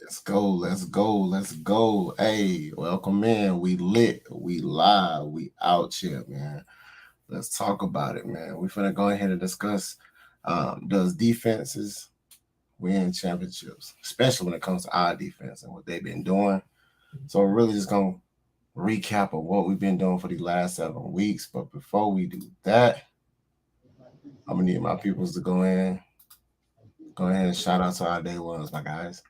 Let's go. Let's go. Let's go. Hey, welcome in. We lit. We live. We out here, man. Let's talk about it, man. We're finna go ahead and discuss does defenses win championships, especially when it comes to our defense and what they've been doing. So we're really just gonna recap of what we've been doing for the last 7 weeks. But before we do that, I'm gonna need my peoples to go ahead and shout out to our day ones, my guys.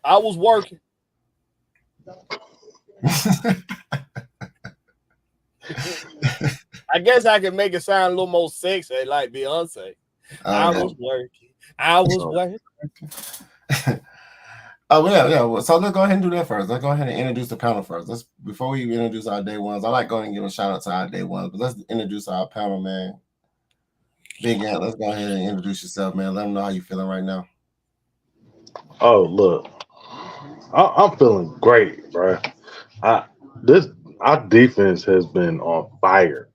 I was working. I guess I can make it sound a little more sexy, like Beyonce. I Yeah. was working. I was working. Oh yeah. So let's go ahead and do that first. Let's go ahead and introduce the panel first. Let's before we introduce our day ones. I like going and give a shout out to our day ones, but let's introduce our panel, man. Big Ant, let's go ahead and introduce yourself, man. Let them know how you feeling right now. Oh, look, I'm feeling great, bro. I this our defense has been on fire.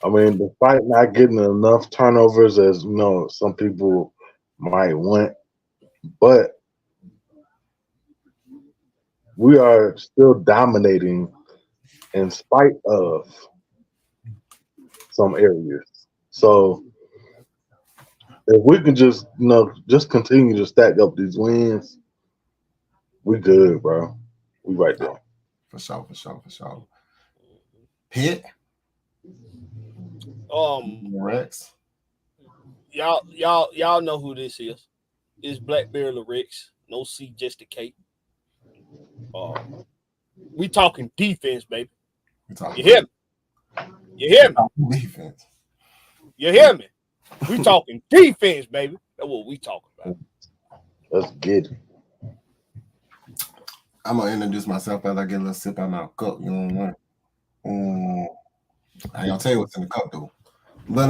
I mean, despite not getting enough turnovers as some people might want, but we are still dominating in spite of some areas. So if we can just continue to stack up these wins, we good, bro. We right there. For sure. Pitt, Rex. Y'all know who this is. It's Blackberry Lyrics. No C, just a K. We talking defense, baby. You hear me? You hear me? Defense. You hear me? We talking defense, baby. That's what we talking about. Let's get it. I'm gonna introduce myself as I get a little sip out my cup. You know what I mean? I ain't gonna tell you what's in the cup though. But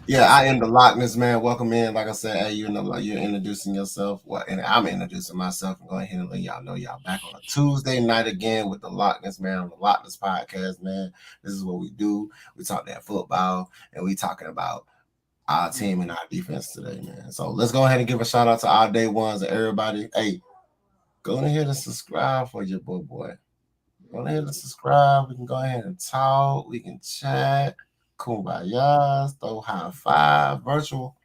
yeah, I am the Lochness, man. Welcome in. Like I said, hey, you're introducing yourself. Well, and I'm introducing myself and going ahead and let y'all know y'all back on a Tuesday night again with the Lochness, man. On the Lochness podcast, man. This is what we do. We talk that football and we talking about our team and our defense today, man. So let's go ahead and give a shout out to our day ones and everybody. Hey, go ahead and subscribe for your boy. Go ahead and subscribe. We can go ahead and talk. We can chat. Kumbaya, throw high five, virtual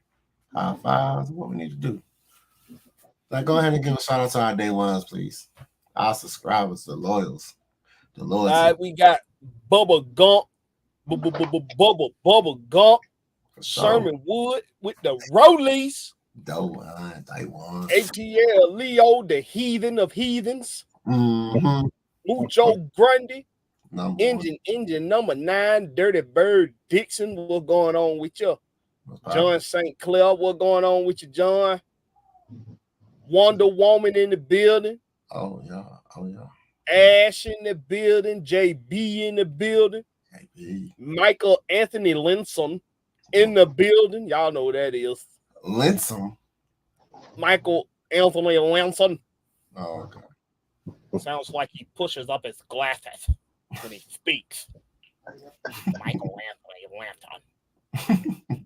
high fives. What we need to do. Now go ahead and give a shout out to our day ones, please. Our subscribers, the loyals, the loyalty. All right, we got Bubba Gump, Bubba Gump, Sherman Wood with the Rollies. Taiwan. ATL Leo, the heathen of heathens. Mm-hmm. Mucho Grundy. Engine number 9, Dirty Bird Dixon. What's going on with you? John St. Clair, what's going on with you, John? Wonder Woman in the building. Oh yeah. Ash in the building. JB in the building. JB. Michael Anthony Linson in the building. Y'all know who that is. Linson. Michael Anthony Linson. Oh, okay. Sounds like he pushes up his glasses when he speaks. Michael Anthony Linson.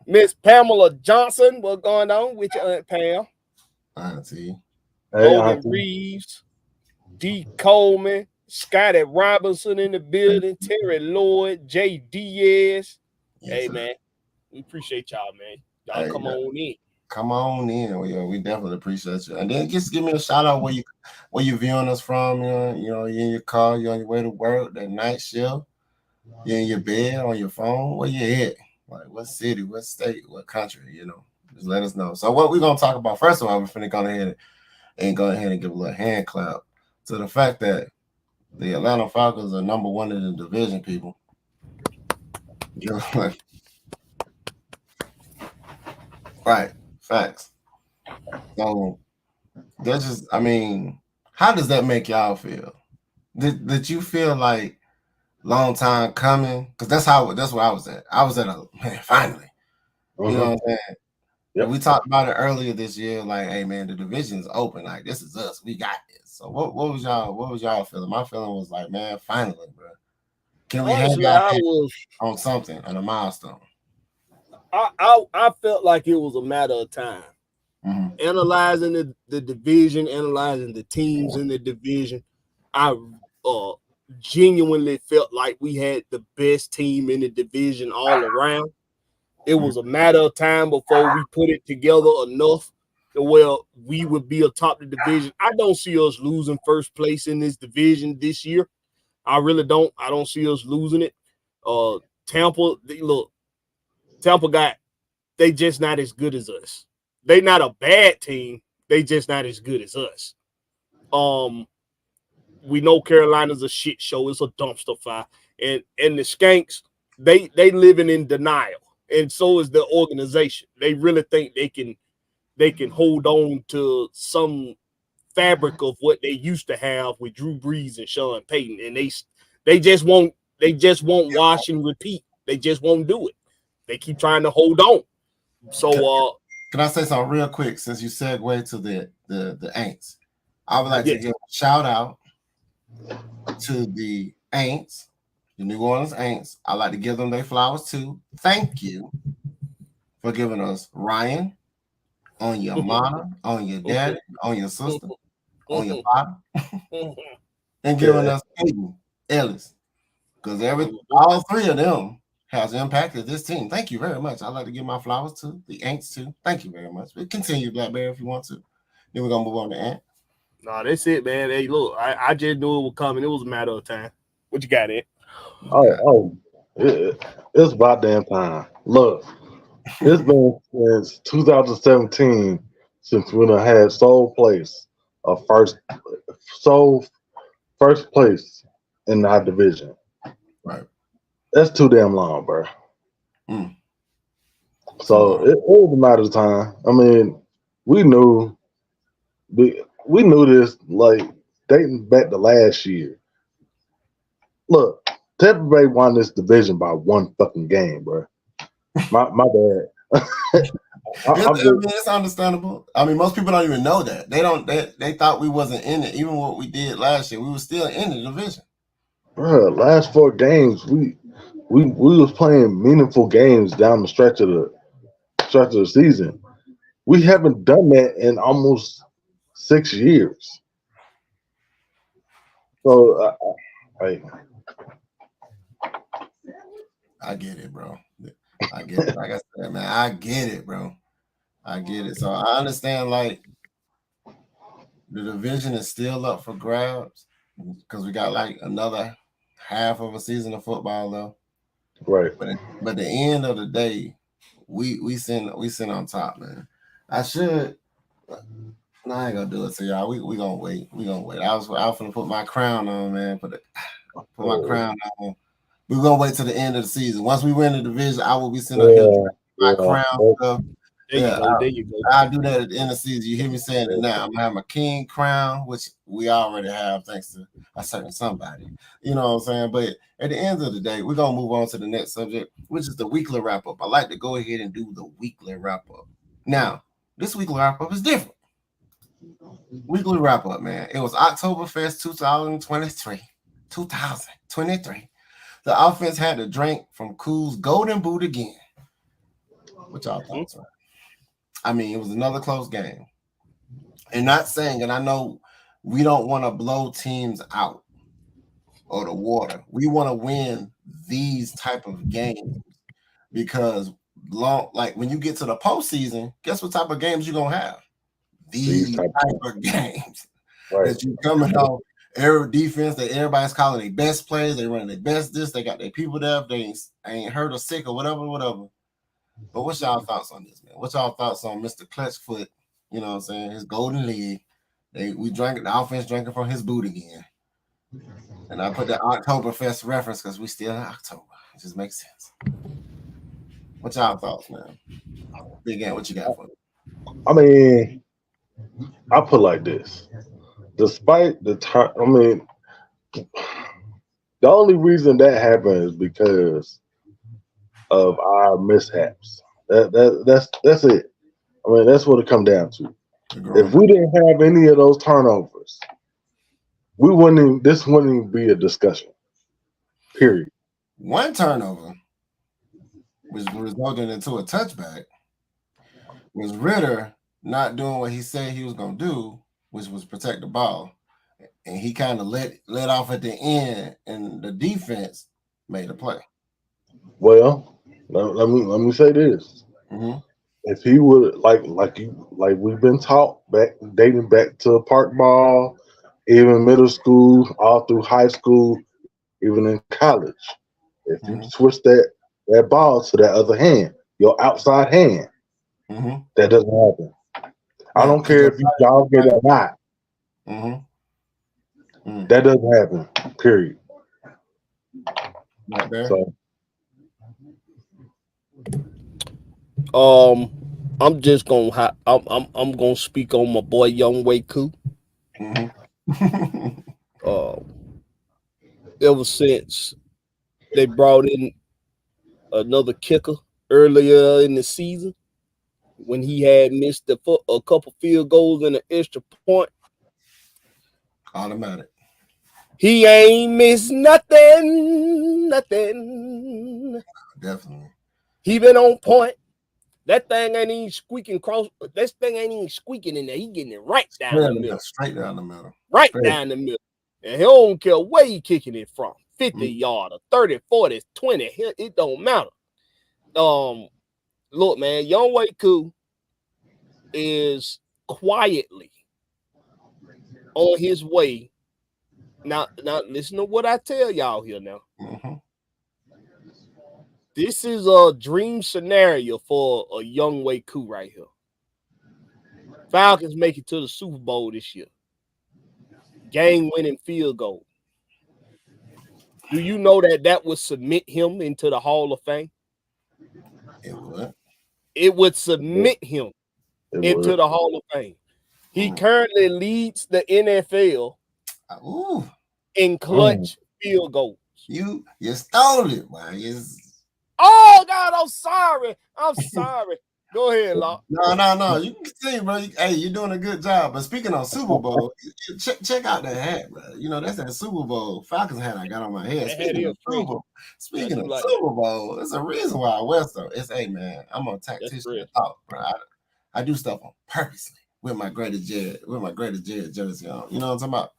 Miss Pamela Johnson, what's going on with your Aunt Pam? Auntie. Logan Reeves, D. Coleman, Scotty Robinson in the building, Terry Lloyd, Jay Diaz. Yes, hey, man, we appreciate y'all, man. Y'all come on in. Come on in. We definitely appreciate you. And then just give me a shout out where you viewing us from. You're in your car, you're on your way to work, that night shift. You're in your bed, on your phone. Where you at? Like what city, what state, what country, Just let us know. So what we're gonna talk about, first of all, we're finna go ahead and give a little hand clap to the fact that the Atlanta Falcons are number 1 in the division, people. Right. Facts. So that's just, how does that make y'all feel? Did you feel like long time coming? Because that's where I was at. I was at finally. You know what I'm saying? Yep. We talked about it earlier this year, like, hey man, the division's open. Like, this is us. We got this. So what was y'all feeling? My feeling was like, man, finally, bro. Can we hang our on something, on a milestone? I felt like it was a matter of time. Mm-hmm. Analyzing the division, analyzing the teams in the division, I genuinely felt like we had the best team in the division all around. It was a matter of time before we put it together enough to where we would be atop the division. I don't see us losing first place in this division this year. I really don't. I don't see us losing it. Tampa, they just not as good as us. They not a bad team. They just not as good as us. We know Carolina's a shit show. It's a dumpster fire. And the Skanks, they living in denial. And so is the organization. They really think they can hold on to some fabric of what they used to have with Drew Brees and Sean Payton. And they just won't wash and repeat. They just won't do it. They keep trying to hold on. So can I say something real quick since you segue to the Aints? I would like to give a shout out to the Aints, the New Orleans Aints. I'd like to give them their flowers too. Thank you for giving us Ryan on your mama, on your daddy, on your sister, on your father, and giving us Peyton Ellis. Because all three of them has impacted this team. Thank you very much. I'd like to give my flowers to the Aints too. Thank you very much. But continue, Blackberry, if you want to. Then we're gonna move on to Ant. No, that's it, man. Hey, look, I just knew it was coming. It was a matter of time. What you got, Ant? It's about damn time. Look, it's been since 2017 since we done had first place in our division. Right. That's too damn long, bro. So it was a matter of time. I mean, we knew this like dating back to last year. Look, Tampa Bay won this division by one fucking game, bro. My bad. It's understandable. I mean, most people don't even know that. They thought we wasn't in it. Even what we did last year, we were still in the division. Bro, last 4 games, we was playing meaningful games down the stretch of the season. We haven't done that in almost 6 years. So I get it, bro. I get it. Like I said, man, I get it, bro. I get it. So I understand, like, the division is still up for grabs because we got like another half of a season of football, though. Right. But at the end of the day, we send on top, man. I ain't gonna do it to y'all. We gonna wait. We gonna wait. I was gonna put my crown on, man. Put my crown on. We're gonna wait till the end of the season. Once we win the division, I will be sending my crown stuff. There you go. I'll do that at the end of the season. You hear me saying it now. I'm gonna have my king crown, which we already have thanks to a certain somebody. You know what I'm saying? But at the end of the day, we're gonna move on to the next subject, which is the weekly wrap-up. I like to go ahead and do the weekly wrap-up. Now, this weekly wrap-up is different. Weekly wrap-up, man. It was Oktoberfest 2023. The offense had to drink from Cool's golden boot again. What y'all thoughts are? I mean, it was another close game. And not saying, and I know we don't want to blow teams out or the water. We want to win these type of games because like when you get to the postseason, guess what type of games you're gonna have? These type of games. Right. That you coming off every defense that everybody's calling their best players, they running their best this, they got their people there, if they ain't hurt or sick or whatever. But what's y'all thoughts on this, man? What's y'all thoughts on Mr. Clutchfoot? You know what I'm saying? His golden leg. The offense drinking from his boot again. And I put that Oktoberfest reference because we still in October. It just makes sense. What y'all thoughts, man? Big Ant, what you got for me? I mean, I put like this. Despite the time, I mean, the only reason that happened is because of our mishaps. That's it. I mean, that's what it come down to. If we didn't have any of those turnovers, this wouldn't even be a discussion. Period. One turnover. which resulted into a touchback, was Ritter not doing what he said he was going to do, which was protect the ball. And he kind of let off at the end, and the defense made a play. Well, let me say this. Mm-hmm. If he would like we've been taught dating back to park ball, even middle school, all through high school, even in college, if you switch that ball to that other hand, your outside hand, that doesn't happen. I don't care if you jog it or not. That doesn't happen. Period. Right there. So, I'm just gonna I'm gonna speak on my boy Young Wei Koo. Ever since they brought in another kicker earlier in the season, when he had missed a couple field goals and an extra point, automatic. He ain't missed nothing. Definitely. He been on point. That thing ain't even squeaking cross. That thing ain't even squeaking in there. He getting it right down the middle. Straight down the middle. Right down the middle. And he don't care where he kicking it from. 50 yard or 30, 40, 20. It don't matter. Look, man, Young Wei Koo is quietly on his way. Now listen to what I tell y'all here now. This is a dream scenario for a Young Wei Koo right here. Falcons make it to the Super Bowl this year. Game-winning field goal. Do you know that would submit him into the Hall of Fame? It would. It would submit him into the Hall of Fame. He currently leads the NFL in clutch field goals. You stole it, man. Oh God, I'm sorry. Go ahead, Lock. No. You can see, bro. Hey, you're doing a good job. But speaking of Super Bowl, check out that hat, bro. You know, that's that Super Bowl Falcons hat I got on my head. Speaking of Super Bowl, there's a reason why I wear so. It's, hey, man, I'm a tactician at thought, bro. I do stuff on purposely with my greatest Jared jersey on. You know what I'm talking about?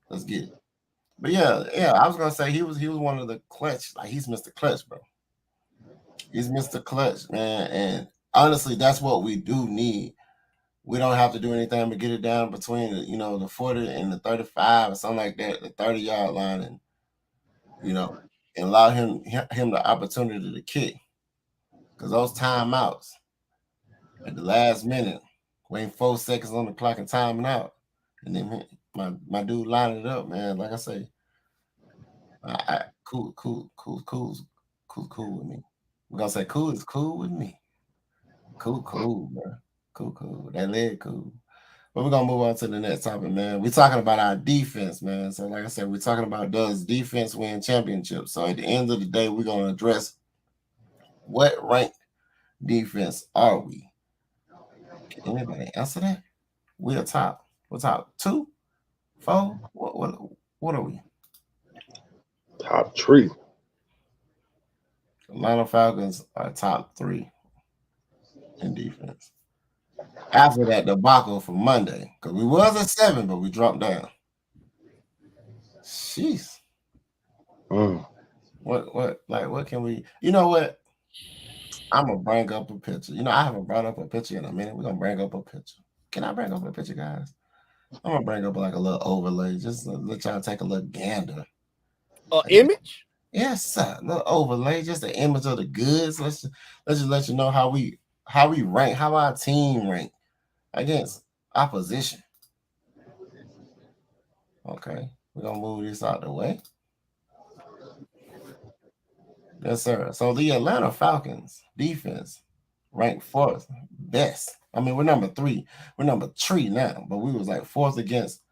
Let's get it. But yeah, I was gonna say he was one of the clutch. Like, he's Mr. Clutch, bro. He's Mr. Clutch, man. And honestly, that's what we do need. We don't have to do anything but get it down between the 40 and the 35 or something like that, the 30-yard line, and and allow him the opportunity to kick. Because those timeouts at the last minute, waiting 4 seconds on the clock and timing out, and then my dude lined it up, man. Like I say, cool with me. We're gonna say cool is cool with me. Cool, bro. Cool. That leg cool. But we're gonna move on to the next topic, man. We're talking about our defense, man. So, like I said, we're talking about, does defense win championships? So at the end of the day, we're gonna address what ranked defense are we? Can anybody answer that? We are top. We're top 2, 4. What are we? Top 3. Atlanta Falcons are top 3 in defense. After that debacle from Monday, because we was at 7, but we dropped down. Jeez. What can we? You know what? I'm gonna bring up a picture. I haven't brought up a picture in a minute. We're gonna bring up a picture. Can I bring up a picture, guys? I'm gonna bring up like a little overlay, just to let y'all take a little gander. Image? Yes, sir. A little overlay, just the image of the goods. Let's just let you know how we rank, how our team rank against opposition. Okay, we're gonna move this out the way. Yes, sir. So the Atlanta Falcons defense ranked 4th best. I mean, we're number 3. We're number 3 now, but we was like 4th against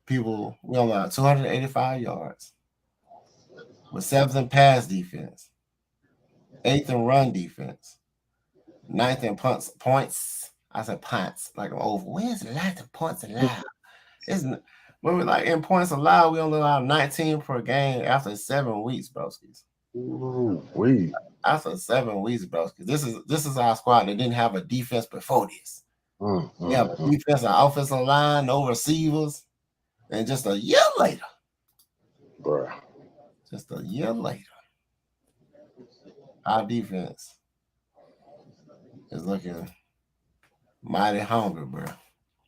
people. We only had 285 yards. We're 7th in pass defense, 8th in run defense, 9th in points. I said punts, like over. Where's the last of points allowed? Isn't when we like in points allowed, we only allow 19 per game after 7 weeks, broskies. Ooh, I said 7 weeks, bro. Because this is our squad that didn't have a defense before this. We have a defense and offensive line, no receivers, and just a year later, bro. Just a year later, our defense is looking mighty hungry, bro.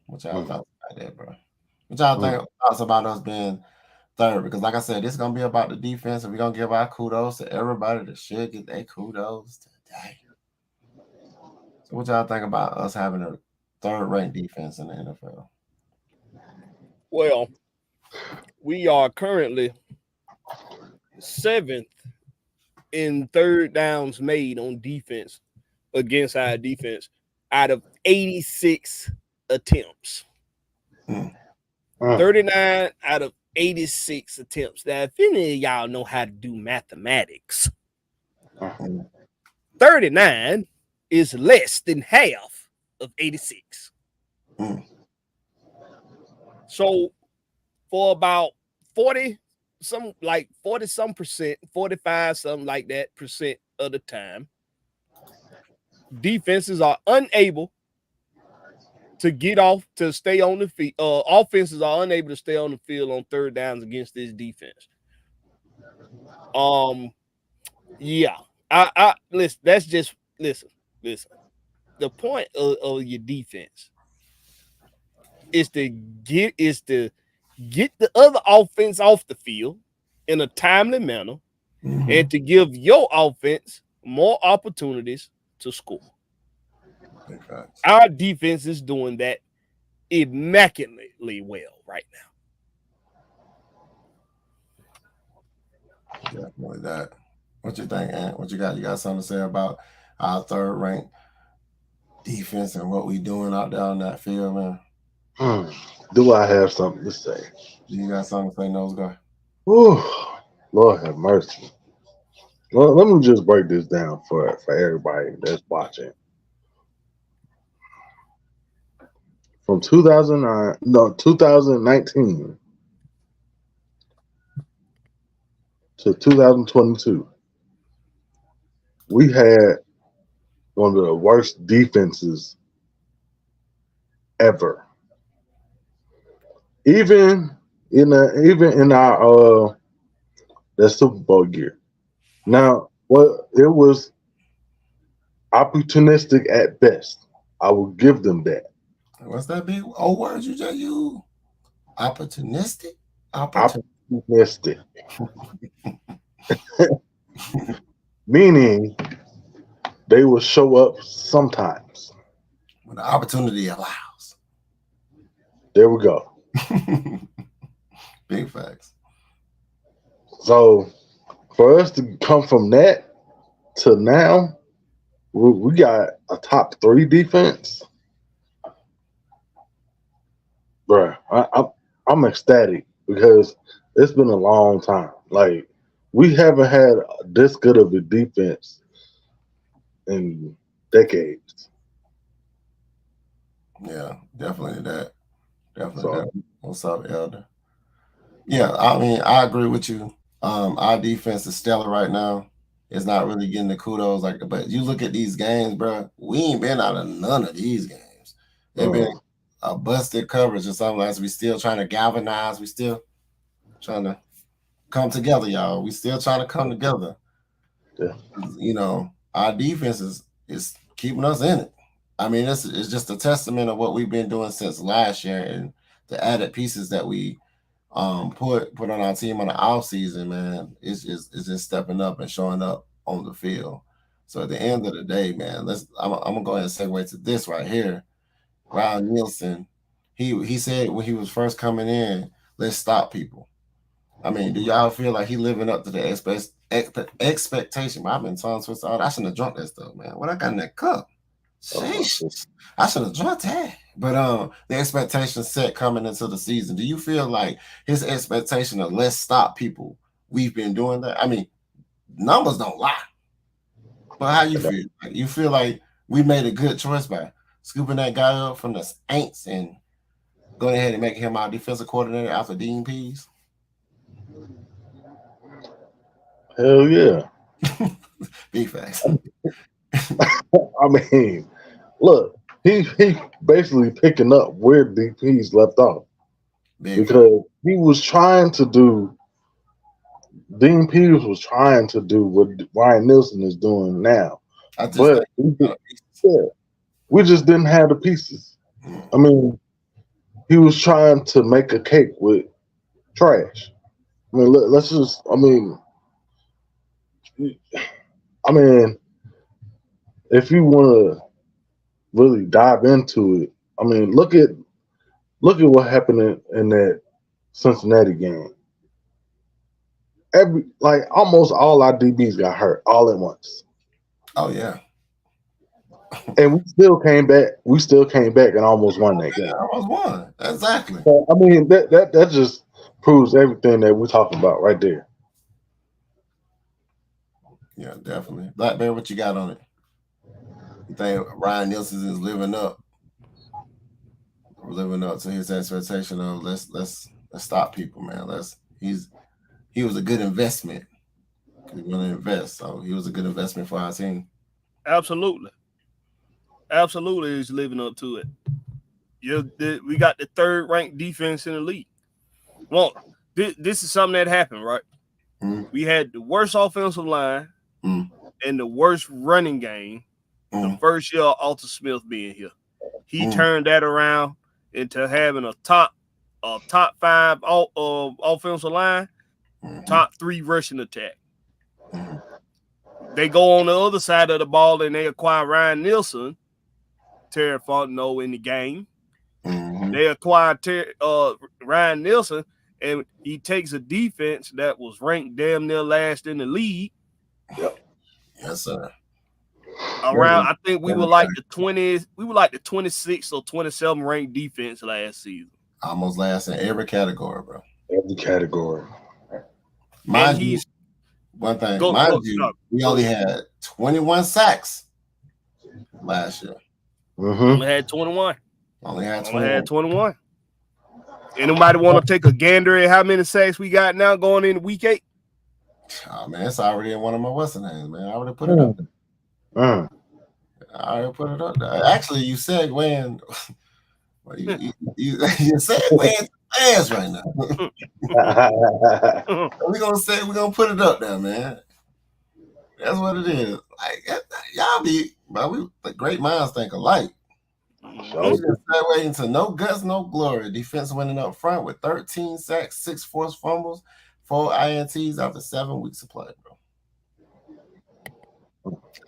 What y'all thoughts about that, bro? What y'all thoughts about us being third? Because like I said, this is gonna be about the defense, and we're gonna give our kudos to everybody that should get their kudos today. So what y'all think about us having a third-ranked defense in the NFL? Well, we are currently 7th in third downs made on defense against our defense out of 86 attempts. 39 out of 86 attempts. Now, if any of y'all know how to do mathematics, 39 is less than half of 86. So for about 40 some percent, 45 something like that percent of the time, defenses are unable to get off to stay on the field. Offenses are unable to stay on the field on third downs against this defense. Yeah. I listen, that's just listen. The point of your defense is to get the other offense off the field in a timely manner and to give your offense more opportunities to score. Our defense is doing that immaculately well right now. Definitely that. What you think, Ant? What you got? You got something to say about our third-ranked defense and what we doing out there on that field, man? Do I have something to say? Do you got something to say, Nose Guy? Ooh, Lord have mercy. Well, let me just break this down for everybody that's watching. From 2019 to 2022, we had one of the worst defenses ever. Even in our that Super Bowl year. Now, well, it was opportunistic at best. I will give them that. What's that big old word you just used? Opportunistic? Opportunistic. Meaning they will show up sometimes. When the opportunity allows. There we go. Big facts. So for us to come from that to now, we got a top 3 defense. Bruh, I'm ecstatic because it's been a long time. Like, we haven't had this good of a defense in decades. Yeah, definitely that. That. What's up, Elder? Yeah, I mean, I agree with you. Our defense is stellar right now. It's not really getting the kudos, but you look at these games, bro. We ain't been out of none of these games. They've been a busted coverage or something like that. We still trying to galvanize. We still trying to come together, y'all. We still trying to come together. Yeah. You know, our defense is keeping us in it. I mean, it's just a testament of what we've been doing since last year and the added pieces that we put on our team on the off season, man. It's just stepping up and showing up on the field. So at the end of the day, man, I'm gonna go ahead and segue to this right here. Ryan Nielsen, he said when he was first coming in, let's stop people. I mean, do y'all feel like he living up to the expectation? I've been tongue twisted. I shouldn't have drunk that stuff, man. What I got in that cup? Sheesh. I should have drunk that. But the expectation set coming into the season. Do you feel like his expectation of let's stop people? We've been doing that. I mean, numbers don't lie. But how you feel? You feel like we made a good choice by scooping that guy up from the Saints and going ahead and making him our defensive coordinator after Dean Pease? Hell yeah. Big facts. I mean, look, he basically picking up where DP's left off because he was trying to do. Dean Peters was trying to do what Ryan Nielsen is doing now, but we just didn't have the pieces. I mean, he was trying to make a cake with trash. I mean, let's just. I mean, if you want to really dive into it, I mean, look at what happened in that Cincinnati game. Almost all our DBs got hurt all at once. Oh yeah. And we still came back. And almost won that game. Almost won. Exactly. So, I mean, that just proves everything that we're talking about right there. Yeah, definitely. Black Bear, what you got on it? You think Ryan Nielsen is living up to his expectation of let's stop people, man. He was a good investment. He's going to invest, so he was a good investment for our team. Absolutely, he's living up to it. We got the third ranked defense in the league. Well, this is something that happened, right? We had the worst offensive line and the worst running game the first year of Alton Smith being here. He turned that around into having a top 5 offensive line, top 3 rushing attack. They go on the other side of the ball and they acquire Ryan Nielsen, Terry Fontenot in the game. They acquired Ryan Nielsen, and he takes a defense that was ranked damn near last in the league. Yep. Yes, sir. I think we were like the 20s. We were like the 26th or 27th ranked defense last season. Almost last in every category, bro. Every category. Mind you, we only had 21 sacks last year. Only had 21. Only had 21. Anybody want to take a gander at how many sacks we got now going into week 8? Oh man, it's already in one of my what's names, man. I already put it up there. I already put it up there. Actually, you said when you said when fast right now. we're gonna put it up there, man. That's what it is. Like y'all be, but the great minds think alike. So waiting to no guts, no glory. Defense winning up front with 13 sacks, 6 forced fumbles, 4 INTs after 7 weeks of play, bro.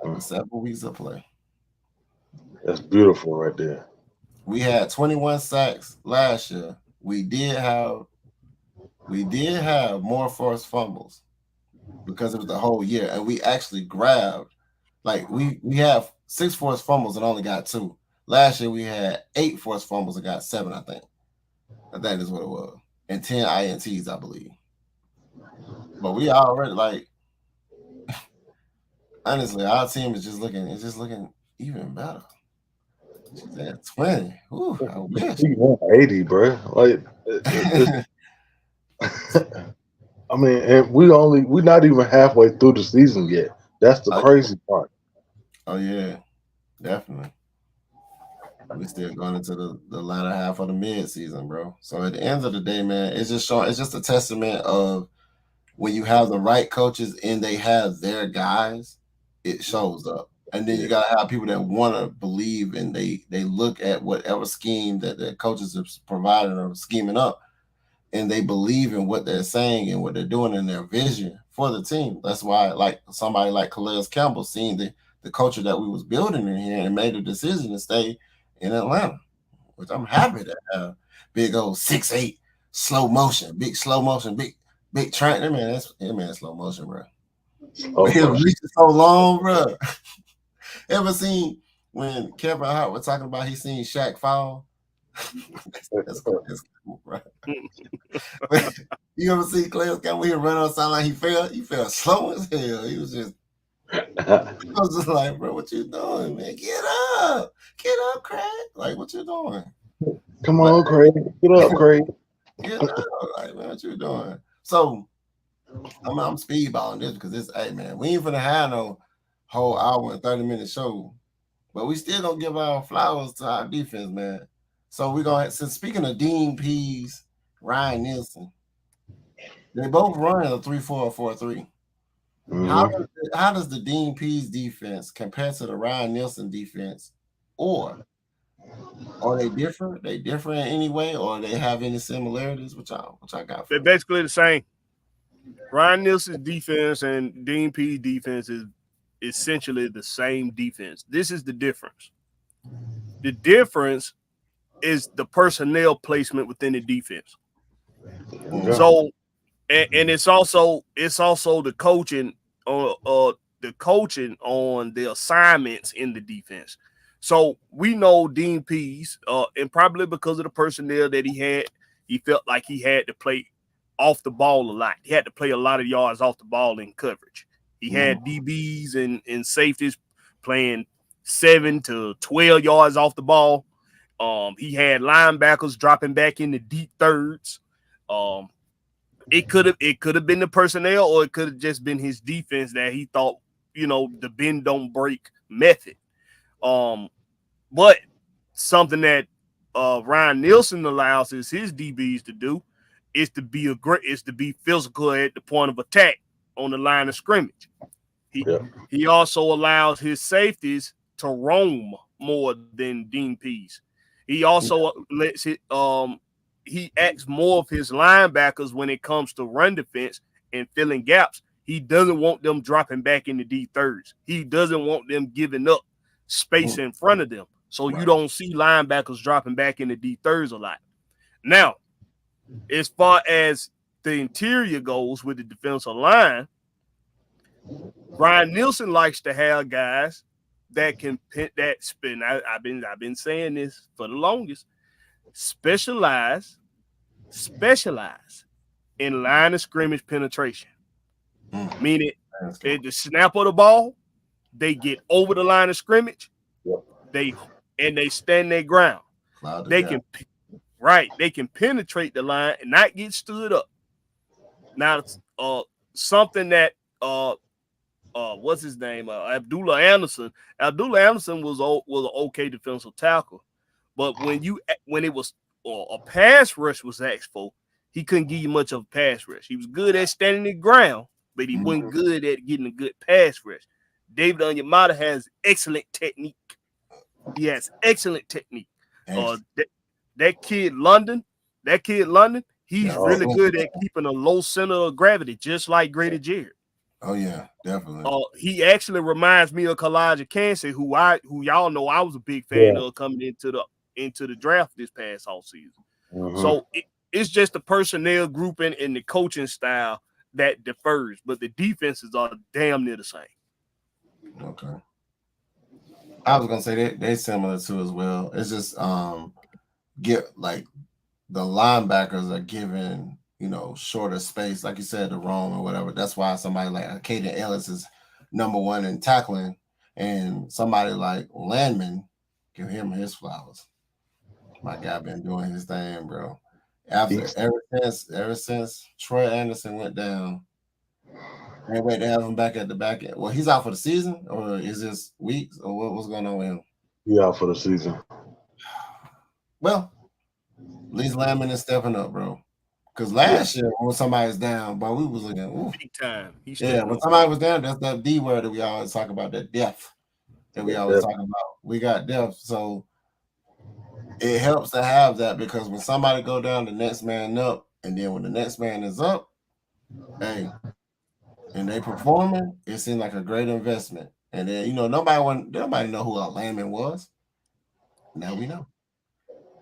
After 7 weeks of play. That's beautiful right there. We had 21 sacks last year. We did have more forced fumbles because it was the whole year, and we actually grabbed we have 6 forced fumbles and only got 2. Last year we had 8 forced fumbles and got 7, I think. That is what it was, and 10 INTs, I believe. But we already honestly, our team is just looking even better. She's at 20. Ooh, I wish. 80, bro. I mean, and we're not even halfway through the season yet. That's the crazy part. Oh yeah, definitely. We still going into the latter half of the mid-season, bro. So at the end of the day, man, it's just a testament of when you have the right coaches and they have their guys, it shows up. And then you gotta have people that want to believe, and they look at whatever scheme that the coaches are providing or scheming up, and they believe in what they're saying and what they're doing in their vision for the team. That's why, like somebody like Calais Campbell, seeing the culture that we was building in here and made a decision to stay in Atlanta, which I'm happy to have. Big old 6'8", big slow motion, big track. That man, slow motion, bro. He'll reach so long, bro. Ever seen when Kevin Hart was talking about he seen Shaq fall? That's cool, bro. You ever see Calais Campbell? He run on sound like he fell. He fell slow as hell. He was just. I was just like, bro, what you doing, man? Get up, Craig. Like, what you doing? Come on, Craig. Get up, Craig. Get up, like, man, what you doing? So, I'm speedballing this because it's, hey man, we ain't finna have no whole hour and 30-minute show, but we still gonna give our flowers to our defense, man. So we're gonna, since speaking of Dean Pease, Ryan Nielsen, they both run a 3-4 4-3. How does the Dean Pease defense compare to the Ryan Nielsen defense, or are they different? They different in any way, or they have any similarities? Which I got. They're basically the same. Ryan Nielsen's defense and Dean Pease defense is essentially the same defense. This is the difference. The difference is the personnel placement within the defense. Okay. So, and it's also the coaching on the assignments in the defense. So we know Dean Pease, and probably because of the personnel that he had, he felt like he had to play off the ball a lot. He had to play a lot of yards off the ball in coverage. He had DBs and safeties playing 7 to 12 yards off the ball. He had linebackers dropping back in the deep thirds. It could have been the personnel, or it could have just been his defense that he thought, the bend don't break method. But something that Ryan Nielsen allows his DBs to do is to be physical at the point of attack on the line of scrimmage. He also allows his safeties to roam more than Dean Pease. He also lets it he acts more of his linebackers when it comes to run defense and filling gaps. He doesn't want them dropping back in the deep thirds. He doesn't want them giving up space in front of them. So you don't see linebackers dropping back in the deep thirds a lot. Now, as far as the interior goes with the defensive line, Ryan Nielsen likes to have guys that can spin. I've been saying this for the longest. Specialize in line of scrimmage penetration. Meaning at the snap of the ball, they get over the line of scrimmage. They stand their ground. They can penetrate the line and not get stood up. Now, something that what's his name? Abdullah Anderson. Abdullah Anderson was an okay defensive tackle, but when it was a pass rush was asked for, he couldn't give you much of a pass rush. He was good at standing the ground, but he wasn't good at getting a good pass rush. David Onyemata has excellent technique. He has excellent technique. That kid London, he's really good at keeping a low center of gravity, just like Grady Jarrett. Oh yeah, definitely. He actually reminds me of Kalijah Kancey, who y'all know I was a big fan of coming into the draft this past offseason. So it's just the personnel grouping and the coaching style that differs, but the defenses are damn near the same. Okay. I was gonna say they're similar too as well. It's just get like the linebackers are given shorter space, like you said, to roam or whatever. That's why somebody like Caden Ellis is number one in tackling, and somebody like Landman, give him his flowers. My guy been doing his thing, bro. Ever since Troy Anderson went down, and wait to have him back at the back end. Well, he's out for the season, or is this weeks, or what's going on with him? He's out for the season. Well, at least Landman is stepping up, bro. Because last year when somebody's down, but we was looking big time. When somebody was down, that's that D word that we always talk about, that death that we always talk about. We got death, so it helps to have that, because when somebody go down, the next man up, and then when the next man is up, hey, and they performing, it seemed like a great investment. And then nobody know who our Landman was. Now we know.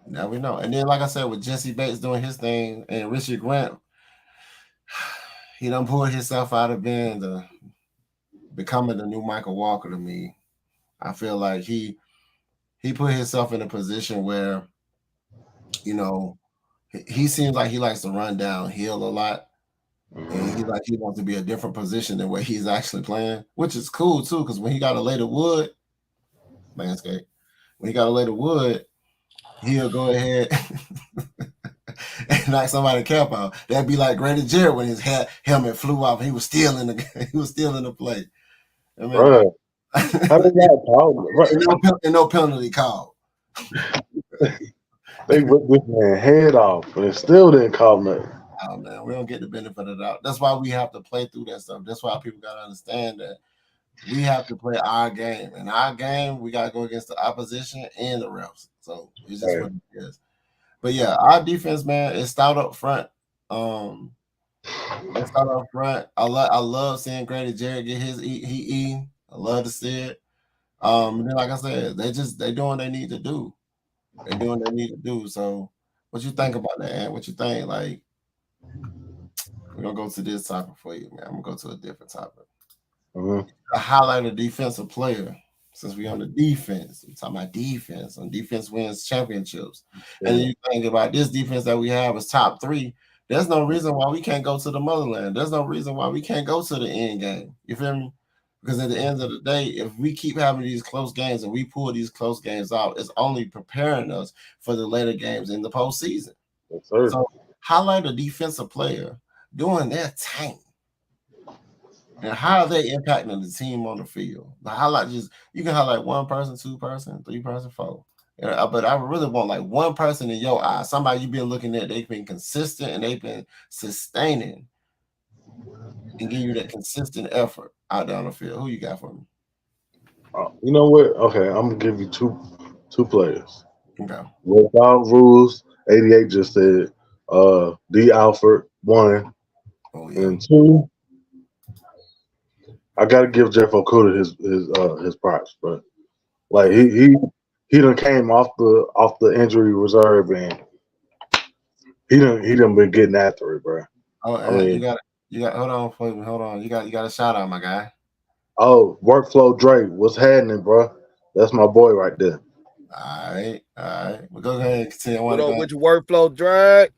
And then, like I said, with Jesse Bates doing his thing and Richard Grant, he done pulled himself out of being becoming the new Michael Walker to me. I feel like he put himself in a position where, he seems like he likes to run downhill a lot. And he wants to be a different position than what he's actually playing, which is cool too, because when he got to lay the wood, he'll go ahead and knock somebody cap out. That'd be like Grady Jarrett when his helmet flew off. He was still in the play. I mean, Bruh. How did that call? no penalty called. They ripped this man's head off, and it still didn't call nothing. Oh man, we don't get the benefit of the doubt. That's why we have to play through that stuff. That's why people gotta understand that we have to play our game. And our game, we gotta go against the opposition and the refs. So it's just what it is. But yeah, our defense, man, is stout up front. Let's start up front. I love seeing Grady Jarrett get his eating. I love to see it. And then like I said, they doing what they need to do. They're doing what they need to do. So what you think about that, Ant? What you think? Like, we're gonna go to this topic for you, man. I'm gonna go to a different topic. I highlight a defensive player. Since we on the defense, we're talking about defense. And defense wins championships. Yeah. And you think about this defense that we have is top 3. There's no reason why we can't go to the motherland. There's no reason why we can't go to the end game. You feel me? Because at the end of the day, if we keep having these close games and we pull these close games out, it's only preparing us for the later games in the postseason. Yes, sir. So highlight a defensive player doing their thing. And how are they impacting the team on the field? You can highlight 1 person, 2 person, 3 person, 4. But I really want like 1 person in your eye, somebody you've been looking at, they've been consistent and they've been sustaining and give you that consistent effort out there on the field. Who you got for me? You know what? Okay, I'm gonna give you two players. Okay. Without rules, 88 just said D. Alford 1, and 2. I gotta give Jeff Okudah his props, but like he done came off the injury reserve and he done been getting after it, bro. Oh, I mean, you got hold on. You got a shout out, my guy. Oh, Workflow Drake, what's happening, bro? That's my boy right there. All right. Well, go ahead and continue. What up with your Workflow Drake?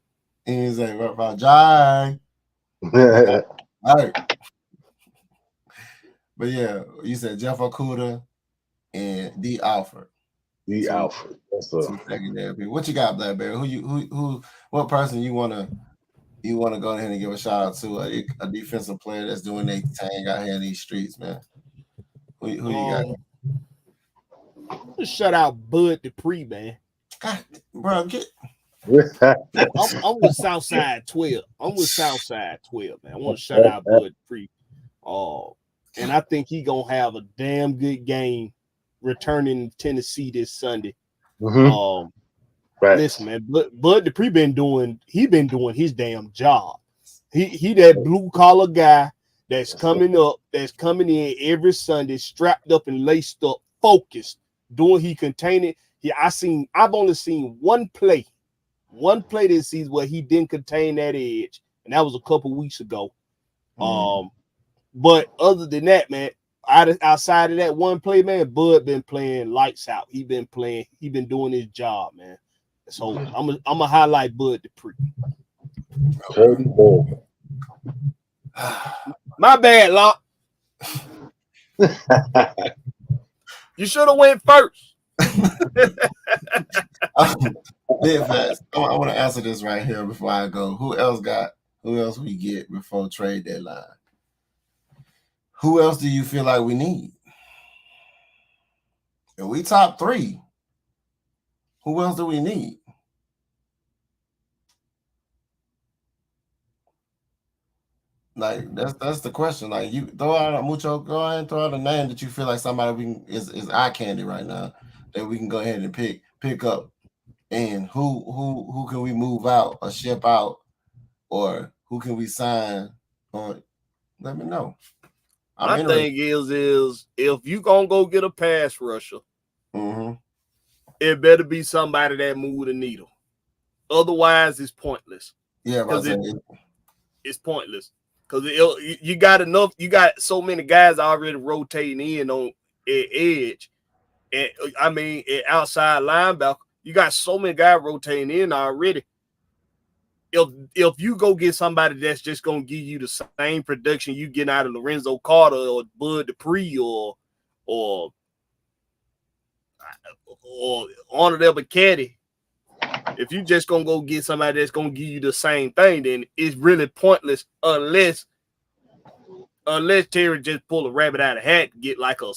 He's like Workflow Drake. All right. But yeah, you said Jeff Okudah and D. Alford. D. Alford. That's secondary people. What you got, Blackberry? What person you wanna go ahead and give a shout out to a defensive player that's doing their thing out here in these streets, man? Who you got? Shout out Bud Dupree, man. God, bro, get. I'm with Southside 12. I'm with Southside 12, man. I want to shout out Bud Dupree. And I think he gonna have a damn good game returning to Tennessee this Sunday. Right. Listen, man, Bud Dupree been doing his damn job. He that blue collar guy that's coming in every Sunday, strapped up and laced up, focused, doing he containing. I've only seen one play this season where he didn't contain that edge, and that was a couple weeks ago. But other than that, man, outside of that one play, man, Bud been playing lights out. He been doing his job, man. So I'm gonna highlight Bud Dupree. My bad, Lock. You should have went first. Big fast. I want to answer this right here before I go. Who else we get before trade deadline? Who else do you feel like we need? If we top 3, who else do we need? Like that's the question. Like you throw out Mucho, go ahead and throw out a name that you feel like somebody is eye candy right now that we can go ahead and pick up. And who can we move out or ship out, or who can we sign? Or let me know. My thing is if you gonna go get a pass rusher, it better be somebody that move the needle. Otherwise, it's pointless. Yeah, it's pointless because you got so many guys already rotating in on edge, and I mean outside linebacker. You got so many guys rotating in already. If you go get somebody that's just gonna give you the same production you get out of Lorenzo Carter or Bud Dupree or Arnold Ebiketie, If you just gonna go get somebody that's gonna give you the same thing, then it's really pointless unless Terry just pull a rabbit out of the hat and get like a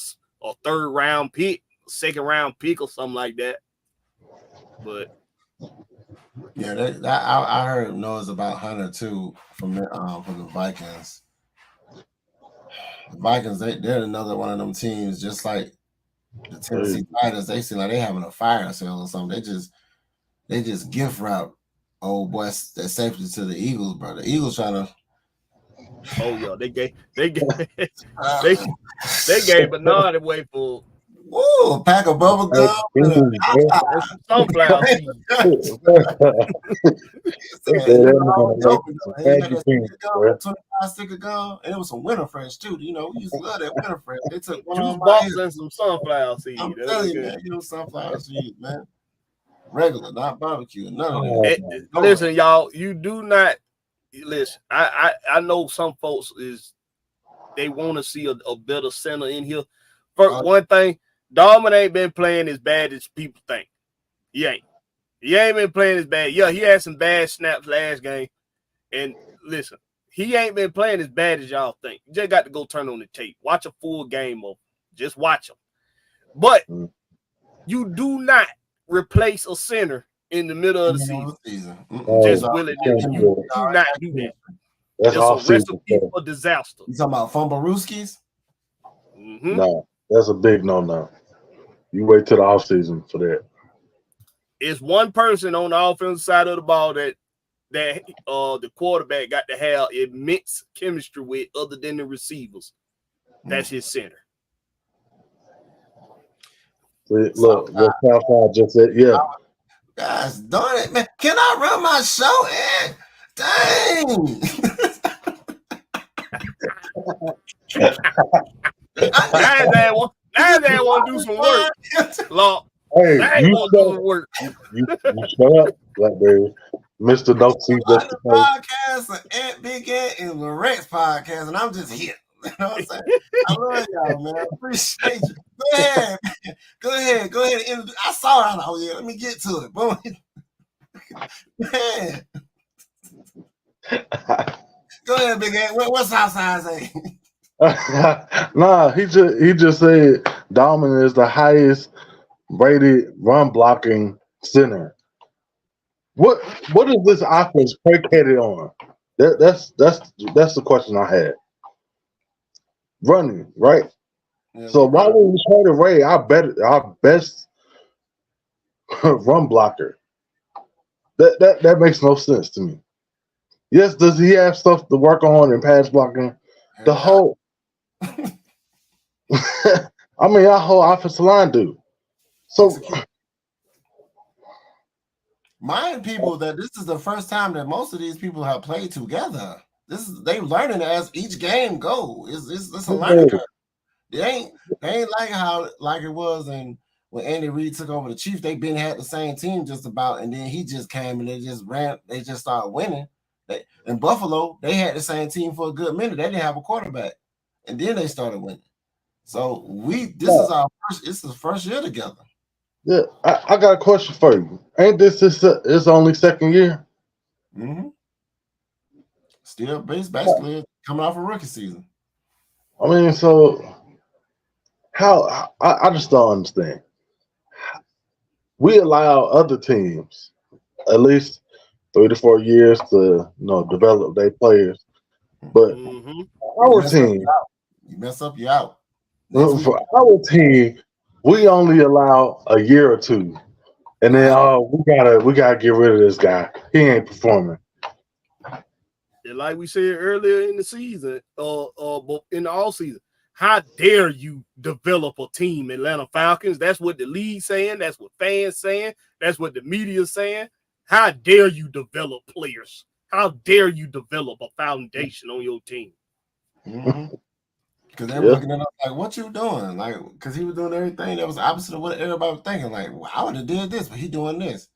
third round pick, second round pick, or something like that. But yeah, I heard noise about Hunter too from the Vikings. The Vikings, they're another one of them teams, just like the Tennessee Titans. They seem like they having a fire sale or something. They just gift wrap old boy that safety to the Eagles, bro. The Eagles trying to. Oh yeah, they gave Bernard away for. Woo, a pack of bubble gum and sunflower seeds. Stick of gum, and it was some Winter Fresh too. You know, we used to love that Winter Fresh. They took one juice box and some sunflower seeds. I'm telling you, man, you know, sunflower seeds, man. Regular, not barbecue, none of that. Listen, y'all, you do not listen. I know some folks they want to see a better center in here. First, one thing. Dalman ain't been playing as bad as people think. He ain't been playing as bad. Yeah, he had some bad snaps last game. And listen, he ain't been playing as bad as y'all think. You just got to go turn on the tape. Watch a full game of just watch him. But you do not replace a center in the middle of the season. Just willy-nilly. You do not do that. That's a recipe for disaster. You talking about Fumbarooskies? Mm-hmm. No, that's a big no. You wait till the offseason for that. It's one person on the offensive side of the ball that the quarterback got to have immense chemistry with other than the receivers. That's his center. Look, what Southside just said, yeah. Guys, darn it, man. Can I run my show, Ed? Dang. Now they want to do some work. Law. Hey, you shut up, Blackberry. Mr. No See Just the podcast and Ant Big Ant and Lorex podcast, and I'm just here. You know what I'm saying? I love y'all, man. I appreciate you. Go ahead. I saw it. Oh yeah, let me get to it. Boom. Man. Go ahead, Big Ant. What's Southside saying? Nah, he just said Dalman is the highest rated run blocking center. What is this offense predicated on? That's the question I had. Running, right? Yeah, so why would we trade away our best run blocker? That makes no sense to me. Yes, does he have stuff to work on in pass blocking? The whole I mean, our whole offensive line do. So, mind people that this is the first time that most of these people have played together. They learning as each game go. It's a learning curve. They ain't like it was when Andy Reid took over the Chiefs. They had the same team just about, and then he just came and they just started winning. In Buffalo, they had the same team for a good minute. They didn't have a quarterback, and then they started winning. So this is the first year together. Yeah, I got a question for you. Ain't this it's only second year? Mm-hmm. Still basically coming off a rookie season. I mean, so how I just don't understand. We allow other teams at least 3 to 4 years to develop their players, but our team, you mess up, you out. For our team, we only allow a year or two, and then we gotta get rid of this guy. He ain't performing. And like we said earlier in the season, in the all season, how dare you develop a team, Atlanta Falcons? That's what the league saying. That's what fans saying. That's what the media saying. How dare you develop players? How dare you develop a foundation on your team? Mm-hmm. Because they were looking at us like, what you doing? Like, because he was doing everything that was opposite of what everybody was thinking. Like, well, I would have did this, but he doing this.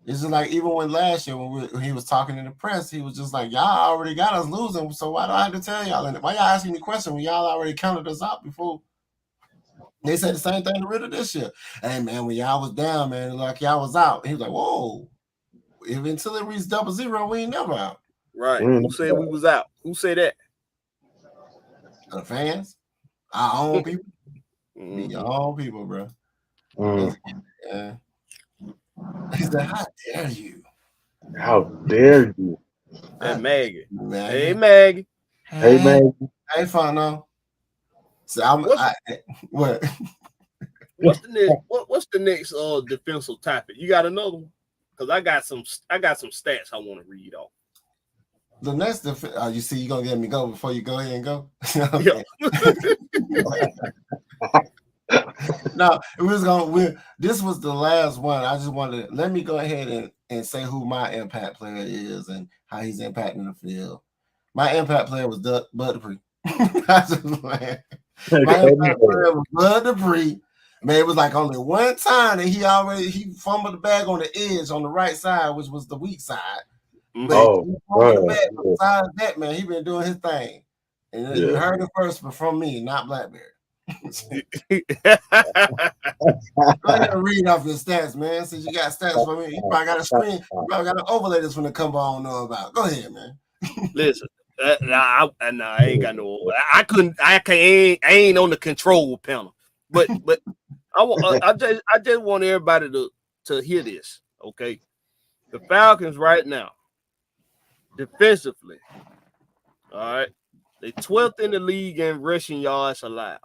It's just like, even when last year when he was talking in the press, he was just like, y'all already got us losing, so why do I have to tell y'all? And why y'all asking me questions when y'all already counted us out before? They said the same thing to Ritter this year. Hey, man, when y'all was down, man, like y'all was out. And he was like, whoa. until it reached 0-0, we ain't never out. Right. Who said we was out? Who said that? The fans, our own people. Your own people, bro. Yeah. He said, "How dare you? How dare you?" That Maggie. Maggie. Hey, Maggie. Hey, Maggie. Hey, Fano. So what? What's the next defensive topic? You got another one? Because I got some stats I want to read off. The next you see, you're gonna get me go before you go ahead and go. No, this was the last one. I just wanted to let me go ahead and say who my impact player is and how he's impacting the field. My impact player was Bud Dupree. My impact player was Bud Dupree. Man, it was like only one time that he fumbled the bag on the edge on the right side, which was the weak side. But besides that, man, he been doing his thing. And you heard it first from me, not Blackberry. Go ahead and read off your stats, man. Since you got stats for me, you probably got a screen. You probably got an overlay this when the come on know about. Go ahead, man. Listen, I ain't got no. I ain't on the control panel, but I just want everybody to hear this. Okay, the Falcons right now, defensively, all right, they 12th in the league in rushing yards allowed.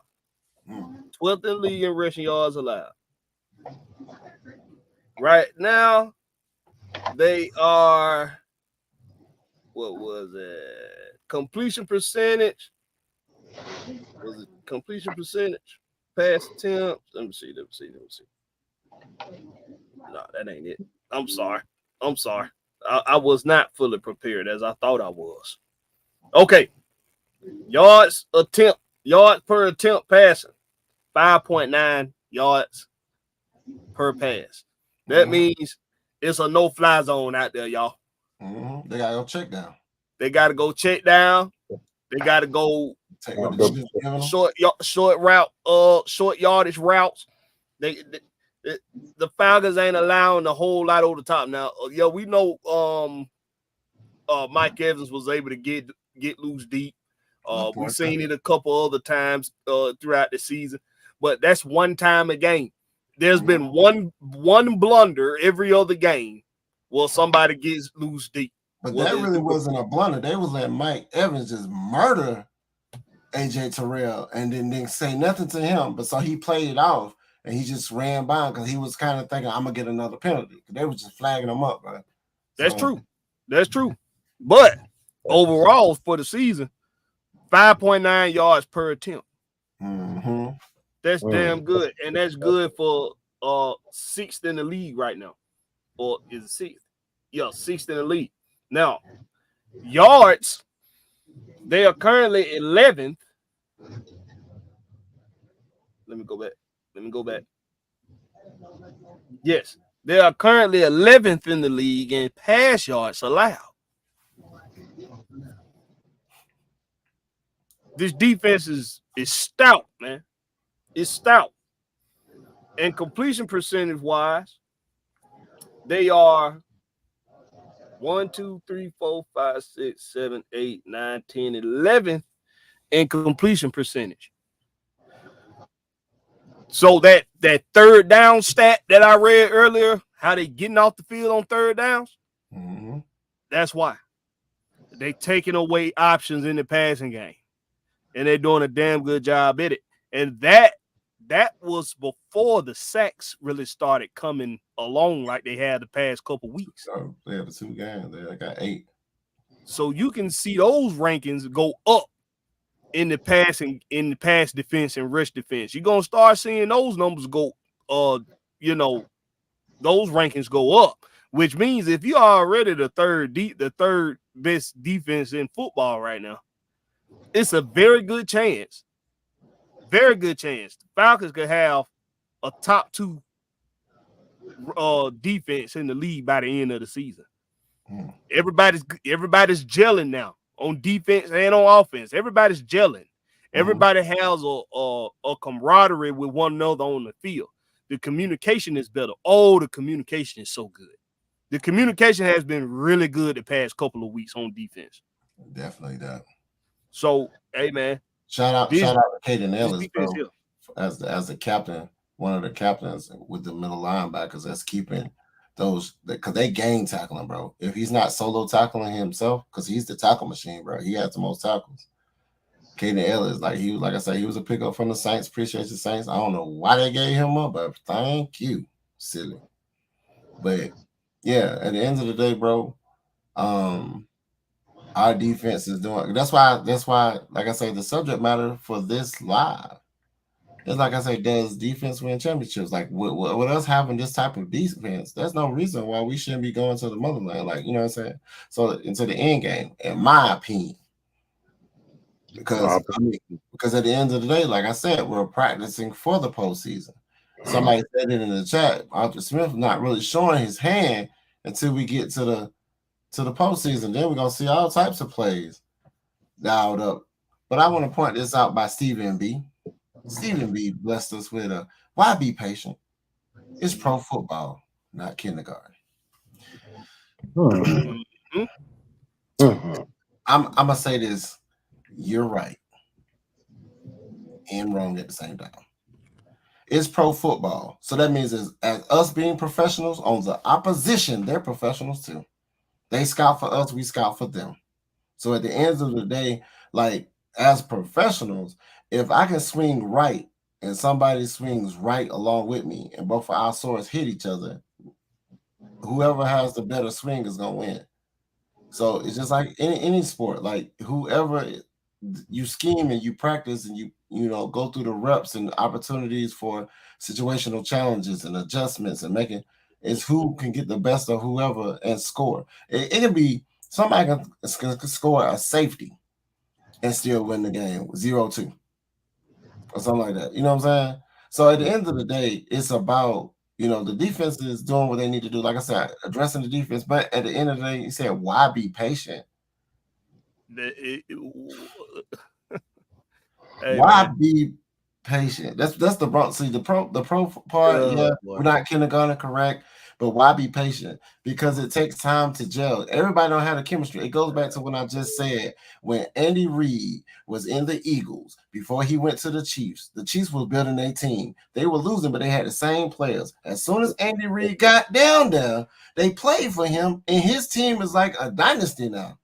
12th in the league in rushing yards allowed. Right now, they are, what was it? Completion percentage. Was it completion percentage? Pass attempts. Let me see. No, that ain't it. I'm sorry. I was not fully prepared as I thought I was. Okay. Yards per attempt passing. 5.9 yards per pass. That means it's a no-fly zone out there, y'all. They gotta go check down. They gotta go check down. They gotta go short yardage routes. The Falcons ain't allowing a whole lot over the top. Now, we know Mike Evans was able to get loose deep. We've seen it a couple other times throughout the season, but that's one time a game. There's been one blunder every other game where somebody gets loose deep. But that really wasn't a blunder. They was letting Mike Evans just murder AJ Terrell and then didn't say nothing to him. But so he played it off and he just ran by because he was kind of thinking, I'm going to get another penalty. They were just flagging him up, bro. That's true. But overall for the season, 5.9 yards per attempt. That's damn good. And that's good for 6th in the league right now. Or is it 6th? Yeah, 6th in the league. Now, yards, they are currently 11th. Let me go back. Yes, they are currently 11th in the league in pass yards allowed. This defense is stout, man. It's stout. And completion percentage wise, they are 1, 2, 3, 4, 5, 6, 7, 8, 9, 10, 11th in completion percentage. So that third down stat that I read earlier, how they getting off the field on third downs, that's why. They taking away options in the passing game. And they're doing a damn good job at it. And that was before the sacks really started coming along like they had the past couple weeks. So they have 2 games. They got 8. So you can see those rankings go up in the pass defense and rush defense. You're gonna start seeing those numbers go, those rankings go up, which means if you're already the third best defense in football right now, it's a very good chance. Very good chance. The Falcons could have a top 2 defense in the league by the end of the season. Everybody's gelling now on defense and on offense. Everybody's gelling. Everybody has a camaraderie with one another on the field. The communication is better. Oh, the communication is so good. The communication has been really good the past couple of weeks on defense. Definitely that. So, hey man, shout out to Caden Ellis, bro, here. as the captain, one of the captains with the middle linebackers that's keeping those, because they game tackling, bro. If he's not solo tackling himself, because he's the tackle machine, bro. He has the most tackles. Caden Ellis, like I said, he was a pickup from the Saints. Appreciate the Saints. I don't know why they gave him up, but thank you, silly. But yeah, at the end of the day, bro, our defense is doing. That's why, like I say, the subject matter for this live is, like I say, does defense win championships? Like with us having this type of defense, there's no reason why we shouldn't be going to the motherland. Like, you know what I'm saying? So into the end game, in my opinion. Because at the end of the day, like I said, we're practicing for the postseason. Somebody said it in the chat. Arthur Smith not really showing his hand until we get to the postseason. Then we're gonna see all types of plays dialed up. But I want to point this out by Stephen B. Stephen B. blessed us with a why be patient? It's pro football, not kindergarten. I'm gonna say this. You're right and wrong at the same time. It's pro football. So that means as us being professionals on the opposition, they're professionals too. They scout for us, we scout for them. So at the end of the day, like as professionals, if I can swing right and somebody swings right along with me and both of our swords hit each other, whoever has the better swing is going to win. So it's just like any sport, like whoever you scheme and you practice and you go through the reps and opportunities for situational challenges and adjustments and making is who can get the best of whoever and score. It can be somebody can score a safety and still win the game 0-2 or something like that. You know what I'm saying? So at the end of the day, it's about the defense is doing what they need to do. Like I said, addressing the defense. But at the end of the day, you said, why be patient? Why be patient? That's the see the pro part. Yeah, we're not kindergarten correct, but why be patient? Because it takes time to gel. Everybody don't have the chemistry. It goes back to what I just said. When Andy Reid was in the Eagles before he went to the Chiefs was building a team. They were losing, but they had the same players. As soon as Andy Reid got down there, they played for him, and his team is like a dynasty now.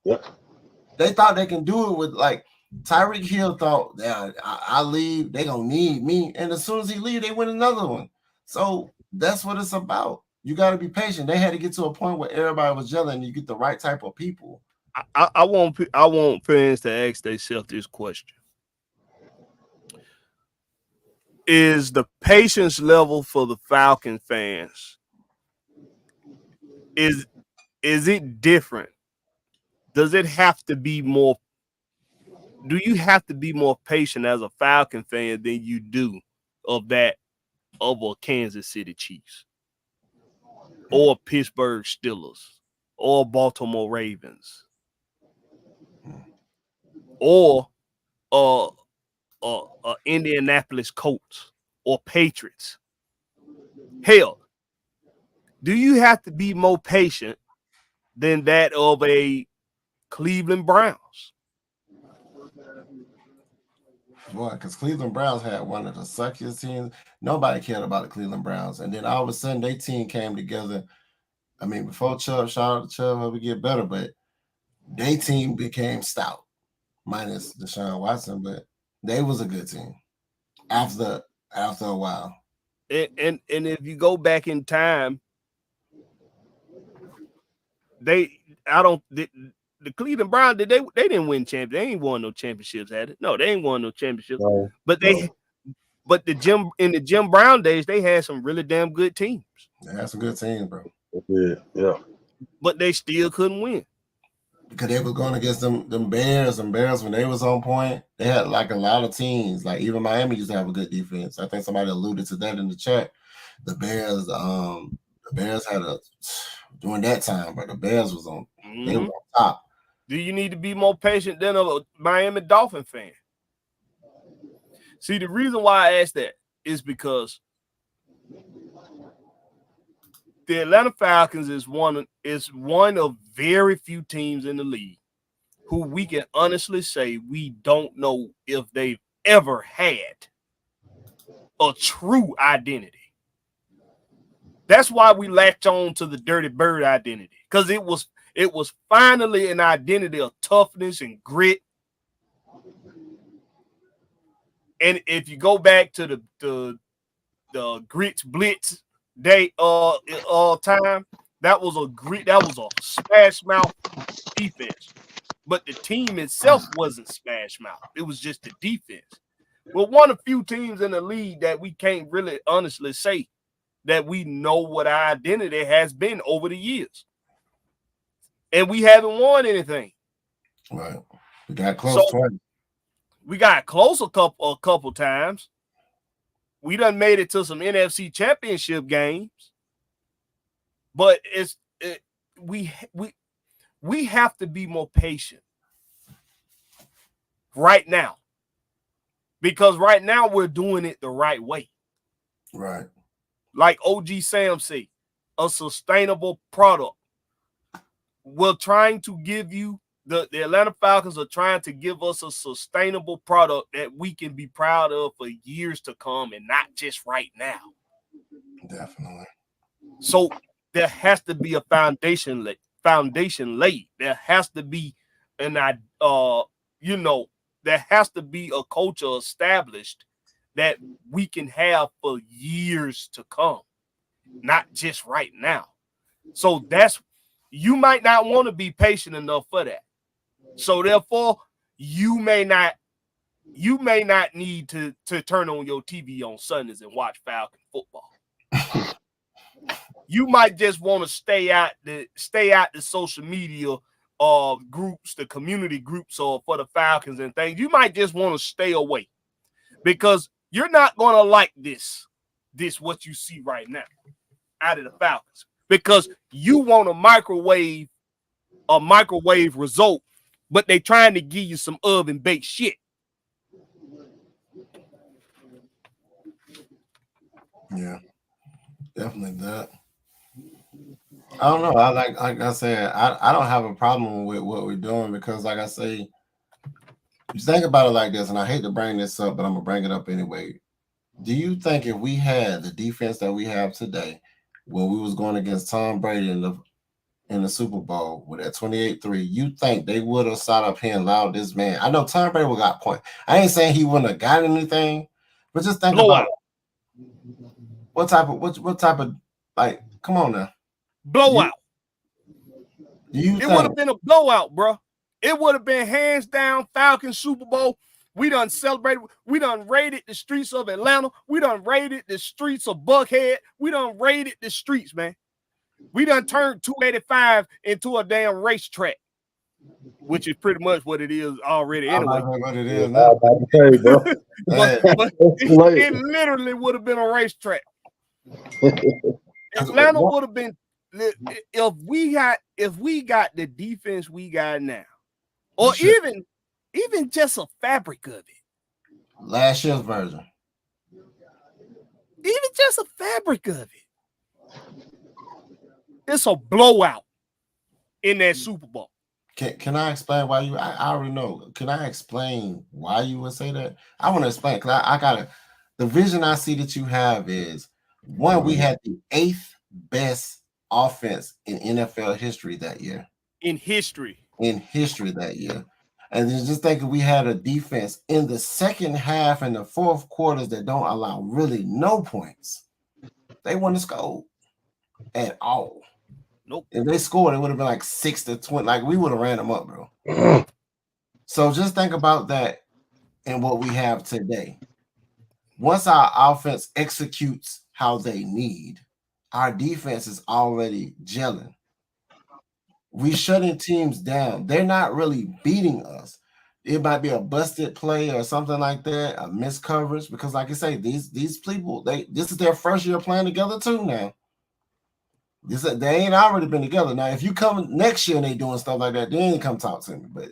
Yep. They thought they can do it with like. Tyreek Hill thought, yeah, I leave, they gonna need me, and as soon as he leave, they win another one. So that's what it's about. You got to be patient. They had to get to a point where everybody was gelling, and you get the right type of people. I want fans to ask themselves this question: is the patience level for the Falcon fans is it different? Does it have to be more? Do you have to be more patient as a Falcon fan than you do of a Kansas City Chiefs or Pittsburgh Steelers or Baltimore Ravens or Indianapolis Colts or Patriots? Hell, do you have to be more patient than that of a Cleveland Browns? Boy, because Cleveland Browns had one of the suckiest teams. Nobody cared about the Cleveland Browns. And then all of a sudden, their team came together. I mean, before Chubb, shout out to Chubb, hope we get better, but their team became stout, minus Deshaun Watson, but they was a good team after a while. And if you go back in time, the Cleveland Browns they didn't win championships. They ain't won no championships, had it? No, they ain't won no championships. No, but the Jim Brown days, they had some really damn good teams. They had some good teams, bro. Yeah. But they still couldn't win. Because they was going against them Bears, and Bears when they was on point, they had like a lot of teams. Like even Miami used to have a good defense. I think somebody alluded to that in the chat. The Bears had during that time, but the Bears was on. Mm-hmm. They were on top. Do you need to be more patient than a Miami Dolphin fan? See, the reason why I asked that is because the Atlanta Falcons is one of very few teams in the league who we can honestly say we don't know if they've ever had a true identity. That's why we latch on to the Dirty Bird identity, because it was finally an identity of toughness and grit. And if you go back to the Grits Blitz day time, that was a smash mouth defense. But the team itself wasn't smash mouth. It was just the defense. We're one of few teams in the league that we can't really honestly say that we know what our identity has been over the years. And we haven't won anything. Right. We got close twice. We got close a couple times. We done made it to some NFC championship games. But we have to be more patient right now. Because right now we're doing it the right way. Right. Like OG Sam say, a sustainable product. We're trying to give you, the Atlanta Falcons are trying to give us a sustainable product that we can be proud of for years to come and not just right now. Definitely. So there has to be a foundation laid. There has to be there has to be a culture established that we can have for years to come, not just right now. So you might not want to be patient enough for that. So therefore, you may not need to turn on your TV on Sundays and watch Falcon football. You might just want to stay out the social media groups, the community groups for the Falcons and things. You might just want to stay away because you're not going to like this what you see right now out of the Falcons, because you want a microwave result, but they trying to give you some oven baked shit. Yeah, definitely that. I don't know. Like I said, I don't have a problem with what we're doing because, like I say, you think about it like this, and I hate to bring this up, but I'm gonna bring it up anyway. Do you think if we had the defense that we have today, when we was going against Tom Brady in the Super Bowl with that 28-3, you think they would have sat up here and allowed this man? I know Tom Brady would got point. I ain't saying he wouldn't have got anything, but just think about what type of like, come on now. Blowout. It would have been a blowout, bro. It would have been hands down Falcon Super Bowl. We done celebrated. We done raided the streets of Atlanta. We done raided the streets of Buckhead. We done raided the streets, man. We done turned 285 into a damn racetrack, which is pretty much what it is already anyway. What it is now. but it literally would have been a racetrack. Atlanta would have been, if we got the defense we got now, or even just a fabric of it. Last year's version. Even just a fabric of it. It's a blowout in that Super Bowl. Can I explain why you? I already know. Can I explain why you would say that? I want to explain because I gotta. The vision I see that you have is one. We had the 8th best offense in NFL history that year. In history that year. And then just think if we had a defense in the second half and the fourth quarters that don't allow really no points, they wouldn't have scored at all. Nope. If they scored, it would have been like 6-20. Like we would have ran them up, bro. So just think about that and what we have today. Once our offense executes how they need, our defense is already gelling. We shutting teams down. They're not really beating us. It might be a busted play or something like that, a missed coverage. Because, like I say, these people, this is their first year playing together too now. They ain't already been together. Now, if you come next year and they doing stuff like that, they ain't come talk to me. But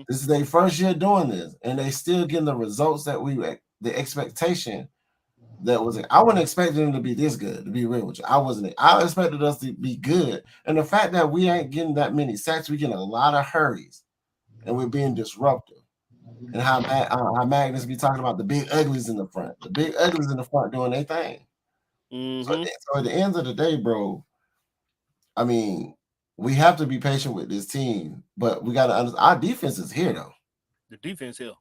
this is their first year doing this, and they still getting the results that the expectation that was it. I wasn't expecting them to be this good, to be real with you. I wasn't. I expected us to be good. And the fact that we ain't getting that many sacks, we getting a lot of hurries, and we're being disruptive. And how Magnus be talking about the big uglies in the front. The big uglies in the front doing their thing. So at the end of the day, bro, I mean, we have to be patient with this team, but we got to understand our defense is here, though. The defense here.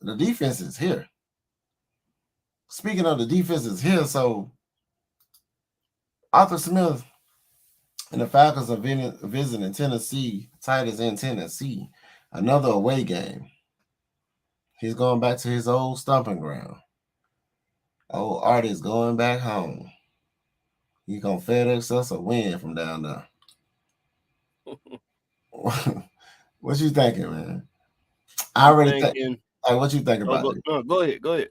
The defense is here. Speaking of the defense is here, so Arthur Smith and the Falcons are visiting Tennessee, Titans in Tennessee, another away game. He's going back to his old stomping ground. Old Artie's going back home. He's going to FedEx us a win from down there. What you thinking, man? I already think. Like, what you think about it? No, go ahead.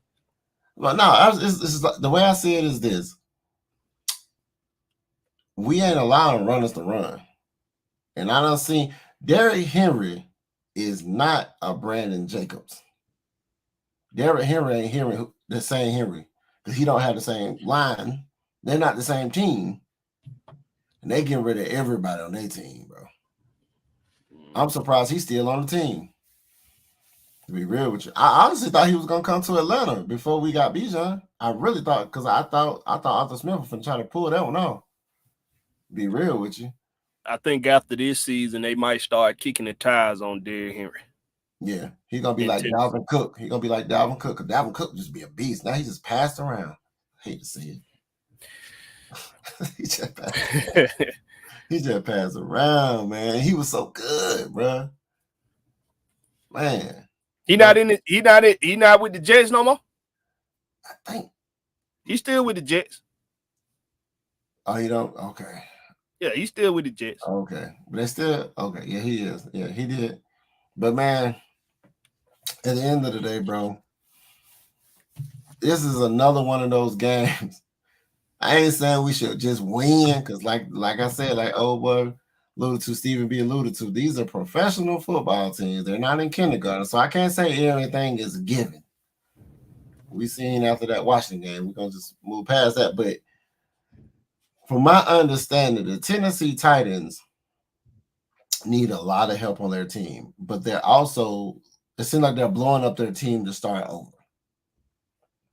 Well, no, it's like, the way I see it is this: we ain't allowing runners to run, and I don't see Derrick Henry is not a Brandon Jacobs. Derrick Henry ain't the same Henry because he don't have the same line. They're not the same team, and they getting rid of everybody on their team, bro. I'm surprised he's still on the team. To be real with you, I honestly thought he was gonna come to Atlanta before we got Bijan. I really thought, because I thought Arthur Smith was gonna try to pull that one off. Be real with you. I think after this season, they might start kicking the tires on Derrick Henry. Yeah, he's gonna be like Dalvin Cook. He's gonna be like Dalvin Cook, because Dalvin Cook just be a beast. Now he just passed around. I hate to see it. he just passed around, man. He was so good, bro. Man. He not with the Jets no more? I think he's still with the Jets. Oh, you don't? Okay. Yeah, he's still with the Jets. Okay. But they still okay. Yeah, he is. Yeah, he did. But man, at the end of the day, bro, this is another one of those games. I ain't saying we should just win, because like I said, like old boy Stephen B alluded to, these are professional football teams. They're not in kindergarten, so I can't say everything is given. We seen after that Washington game, we're gonna just move past that. But from my understanding, the Tennessee Titans need a lot of help on their team, but they're also, it seems like they're blowing up their team to start over.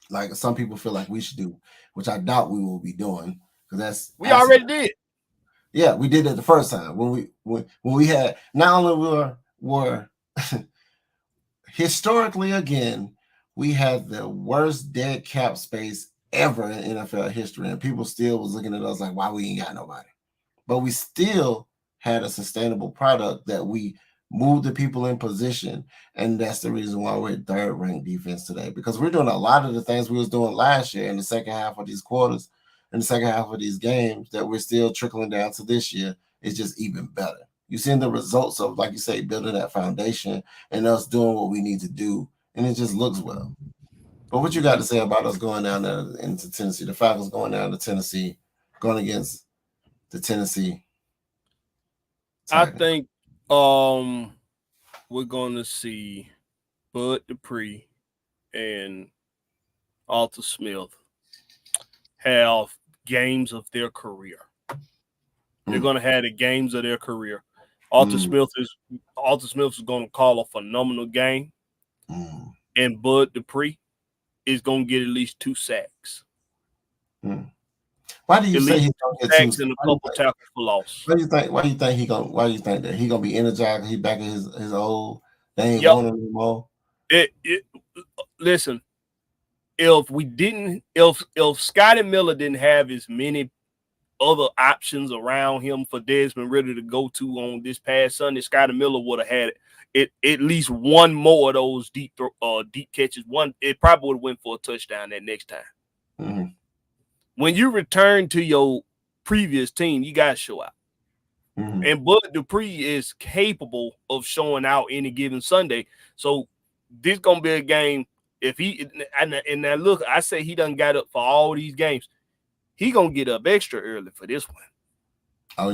Like some people feel like we should do, which I doubt we will be doing, because we already did. Yeah, we did it the first time when we had, not only were historically again, we had the worst dead cap space ever in NFL history, and people still was looking at us like, why we ain't got nobody? But we still had a sustainable product that we moved the people in position, and that's the reason why we're third-ranked defense today, because we're doing a lot of the things we was doing last year in the second half of these quarters, in the second half of these games, that we're still trickling down to this year. It's just even better. You're seeing the results of, like you say, building that foundation and us doing what we need to do, and it just looks well. But what you got to say about us going down there into Tennessee, the Falcons going down to Tennessee, going against the Tennessee Titans? I think we're going to see Bud Dupree and Arthur Smith have games of their career. They're going to have the games of their career. Arthur Smith is going to call a phenomenal game, and Bud Dupree is going to get at least 2 sacks. Why do you say he's going to get 2 sacks and a couple tackles for loss? Why do you think that he going to be energized? He back in his old, they ain't going anymore? Listen, if Scotty Miller didn't have as many other options around him for Desmond Ridder to go to on this past Sunday, Scotty Miller would have had at least one more of those deep catches. It probably would have went for a touchdown that next time. When you return to your previous team, you got to show out. And Bud Dupree is capable of showing out any given Sunday. So this going to be a game. If he and now look, I say he done got up for all these games. He gonna get up extra early for this one. Oh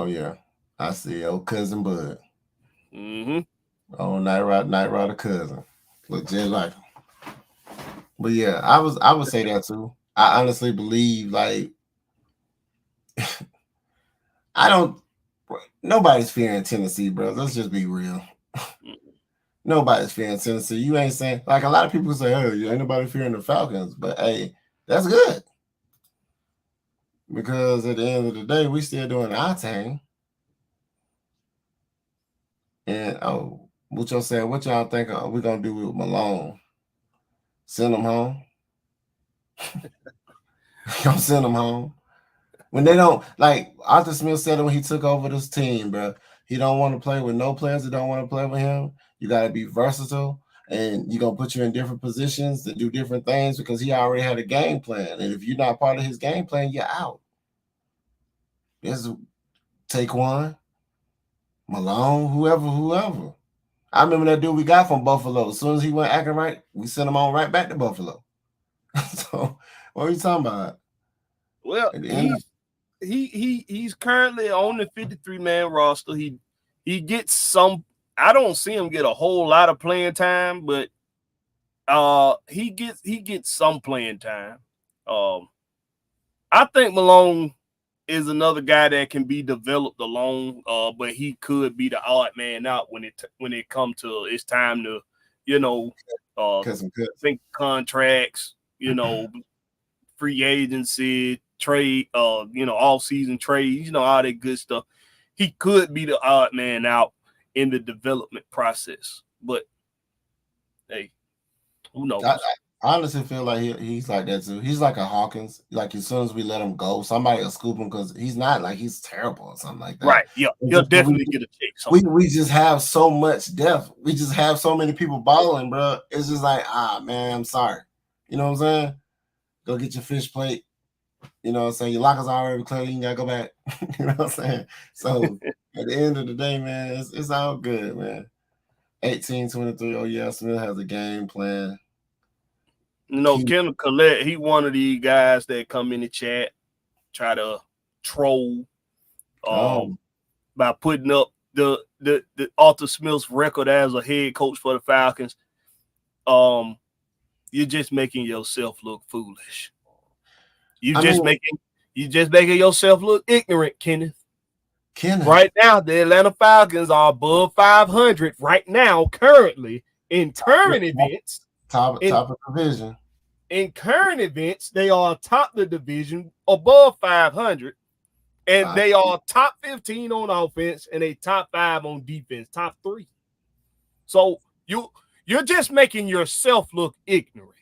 yeah. I see old cousin Bud. Oh, Night Rider cousin. Look just like him. But yeah, I would say that too. I honestly believe like nobody's fearing Tennessee, bro. Let's just be real. Nobody's fearing Tennessee. You ain't saying like a lot of people say, "Hey, ain't nobody fearing the Falcons," but hey, that's good because at the end of the day, we still doing our thing. And what y'all saying? What y'all think we gonna do with Malone? Send him home? Gonna send him home? When they don't like Arthur Smith said it when he took over this team, bro. He don't want to play with no players that don't want to play with him. You got to be versatile, and you're gonna put you in different positions to do different things because he already had a game plan. And if you're not part of his game plan, you're out. There's Taquan, Malone, whoever. I remember that dude we got from Buffalo. As soon as he went acting right, we sent him on right back to Buffalo. So what are you talking about? Well, he's currently on the 53-man roster. He gets some. I don't see him get a whole lot of playing time, but he gets some playing time. I think Malone is another guy that can be developed alone, but he could be the odd man out when it comes to it's time to, think contracts, free agency, trade, off-season trades, all that good stuff. He could be the odd man out in the development process, but hey, who knows? I honestly feel like he's like that too. He's like a Hawkins. Like as soon as we let him go, somebody will scoop him because he's not like he's terrible or something like that. Right? Yeah, he'll definitely get a check. We just have so much depth. We just have so many people balling, bro. It's just like man, I'm sorry. You know what I'm saying? Go get your fish plate. You know what I'm saying? Your lockers are already clear. You ain't gotta go back. You know what I'm saying? So at the end of the day, man, it's all good, man. 18-23. Oh yeah, Smith has a game plan. Kendall Collette, he one of these guys that come in the chat, try to troll by putting up the Arthur Smith's record as a head coach for the Falcons. You're just making yourself look foolish. You're just making yourself look ignorant, Kenneth. Right now, the Atlanta Falcons are above 500 right now, currently in current events. Top of the division. In current events, they are top the division, above 500, and they are top 15 on offense and a top 5 on defense, top 3. So you're just making yourself look ignorant.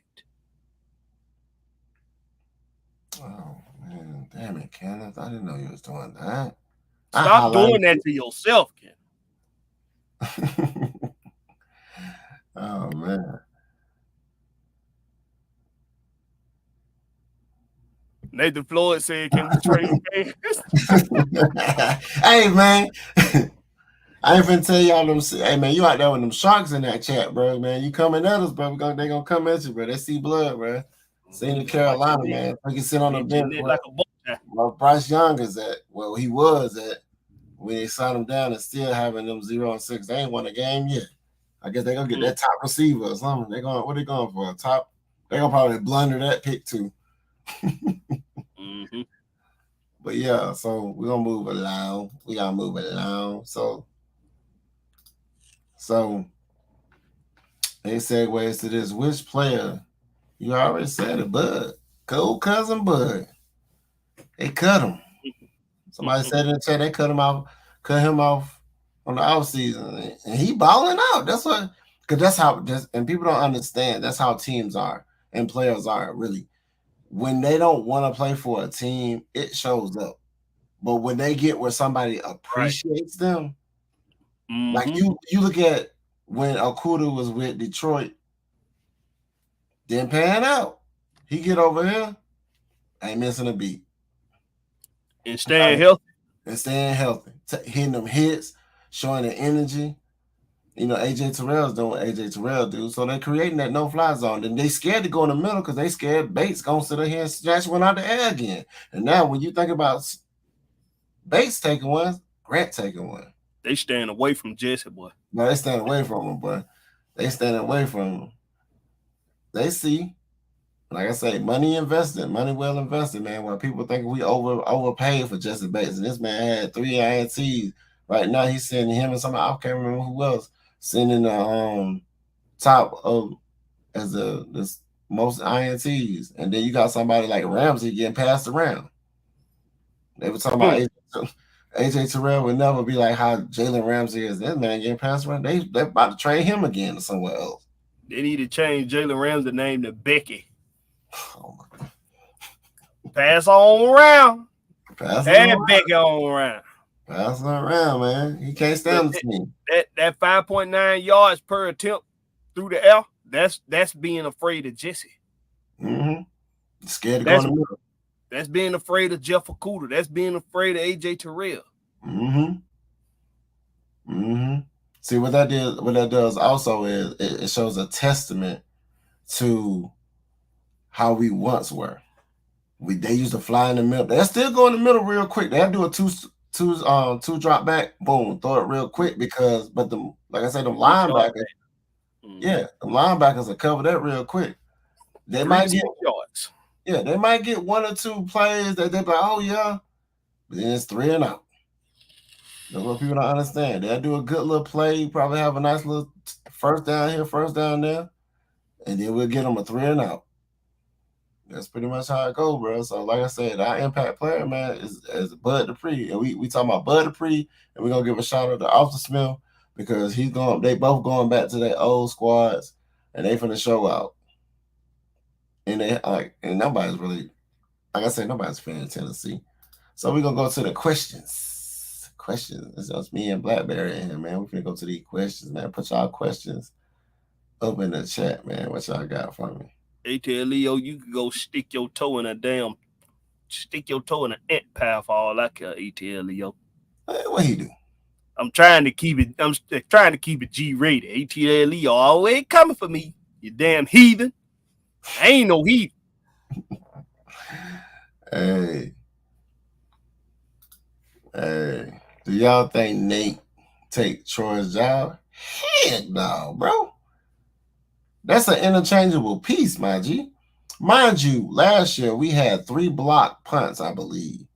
Oh man, damn it, Kenneth! I didn't know you was doing that. Stop doing that to yourself, Kenneth. Oh man. Nathan Floyd said, "Can we trade fans?" Hey man, I ain't finna tell y'all them. Hey man, you out there with them sharks in that chat, bro. Man, you coming at us, bro? They gonna come at you, bro. They see blood, bro. Seen in Carolina, man. We can sit on the bench. Where Bryce Young is at. Well, he was at when they signed him down and still having them 0-6. They ain't won a game yet. I guess they gonna get that top receiver or something. What they going for? A top? They gonna probably blunder that pick too. Mm-hmm. But yeah, so we're gonna move along. We gotta move along. So they segues to this. Which player? You already said it, Bud. Cool cousin Bud. They cut him. Somebody said in the chat they cut him off on the off season, and he balling out. That's what, because that's how. And people don't understand. That's how teams are and players are really. When they don't want to play for a team, it shows up. But when they get where somebody appreciates them, like you look at when Okuda was with Detroit, didn't pan out. He get over here, ain't missing a beat. And staying healthy. Hitting them hits, showing the energy. AJ Terrell's doing what AJ Terrell do. So they're creating that no-fly zone. And they scared to go in the middle because they scared Bates going to sit here and snatch one out the air again. And now when you think about Bates taking one, Grant taking one. They staying away from Jesse, boy. No, they staying away from him, boy. They standing away from him. They see Like I say, money invested, money well invested, man. When people think we overpaid for Jesse Bates, and this man had 3 INTs. Right now, he's sending him and somebody, I can't remember who else, sending the top of as the most INTs. And then you got somebody like Ramsey getting passed around. They were talking about AJ Terrell would never be like how Jalen Ramsey is. This man getting passed around. They're about to trade him again to somewhere else. They need to change Jalen Ramsey's name to Becky. Oh my God. Pass on around. Pass Becky on around. Pass on around, man. He can't stand the team. That 5.9 yards per attempt through the air, that's being afraid of Jesse. Mm-hmm. Scared to go in the middle. That's being afraid of Jeff Okudah. That's being afraid of AJ Terrell. Mm-hmm. Mm-hmm. See, what that does also is it shows a testament to how we once were. They used to fly in the middle. They'll still go in the middle real quick. They'll do a two drop back, boom, throw it real quick but like I said, the linebackers, the linebackers will cover that real quick. They might get yards. Yeah, they might get 1 or 2 plays that they're like, oh yeah, but then it's 3 and out. That's what people don't understand. They'll do a good little play, probably have a nice little first down here, first down there, and then we'll get them a 3 and out. That's pretty much how it goes, bro. So, like I said, our impact player, man, is Bud Dupree. And we talking about Bud Dupree, and we're going to give a shout out to Austin Smith because they both going back to their old squads, and they finna show out. And and nobody's really, like I said, nobody's fan Tennessee. So we're going to go to the questions. It's just me and Blackberry in here, man. We're finna go to these questions, man. Put y'all questions up in the chat, man. What y'all got for me? ATL Leo, you could go stick your toe in an ant pile for all I care, ATL Leo. Hey, what he do? I'm trying to keep it G-rated. ATL Leo always coming for me. You damn heathen. I ain't no heathen. Hey. Do y'all think Nate take Troy's job? Heck no, bro. That's an interchangeable piece, my G. Mind you, last year we had 3 block punts, I believe.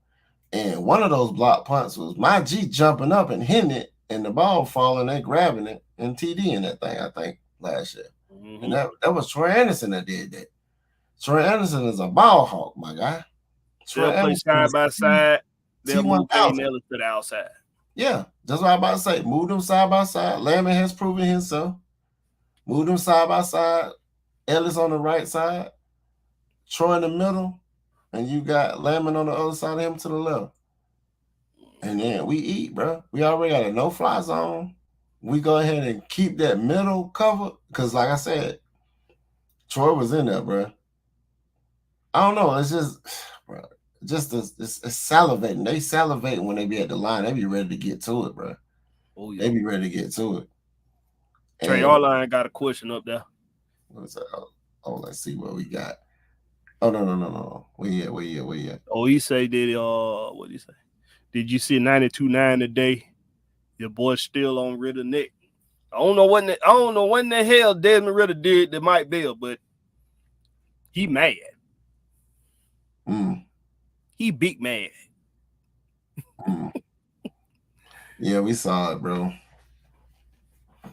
And one of those block punts was my G jumping up and hitting it and the ball falling and grabbing it and TD in that thing, I think, last year. Mm-hmm. And that was Troy Anderson that did that. Troy Anderson is a ball hawk, my guy. They'll play side by side. They'll move Ellis to the outside. Yeah, that's what I'm about to say. Move them side by side. Lamb has proven himself. Move them side by side. Ellis on the right side. Troy in the middle. And you got Lamb on the other side of him to the left. And then we eat, bro. We already got a no-fly zone. We go ahead and keep that middle covered. Because like I said, Troy was in there, bro. I don't know. It's just, bro, it's salivating. They salivate when they be at the line. They be ready to get to it, bro. Oh, yeah. They be ready to get to it. Trey Arline got a question up there. What is that? Oh, let's see what we got. Oh, no. Where you at? Oh, he say what did he say? Did you see 92.9 today? Your boy's still on Ritter neck. I don't know when the hell Desmond Ritter did to Mike Bell, but he mad. He big mad. Yeah, we saw it, bro. I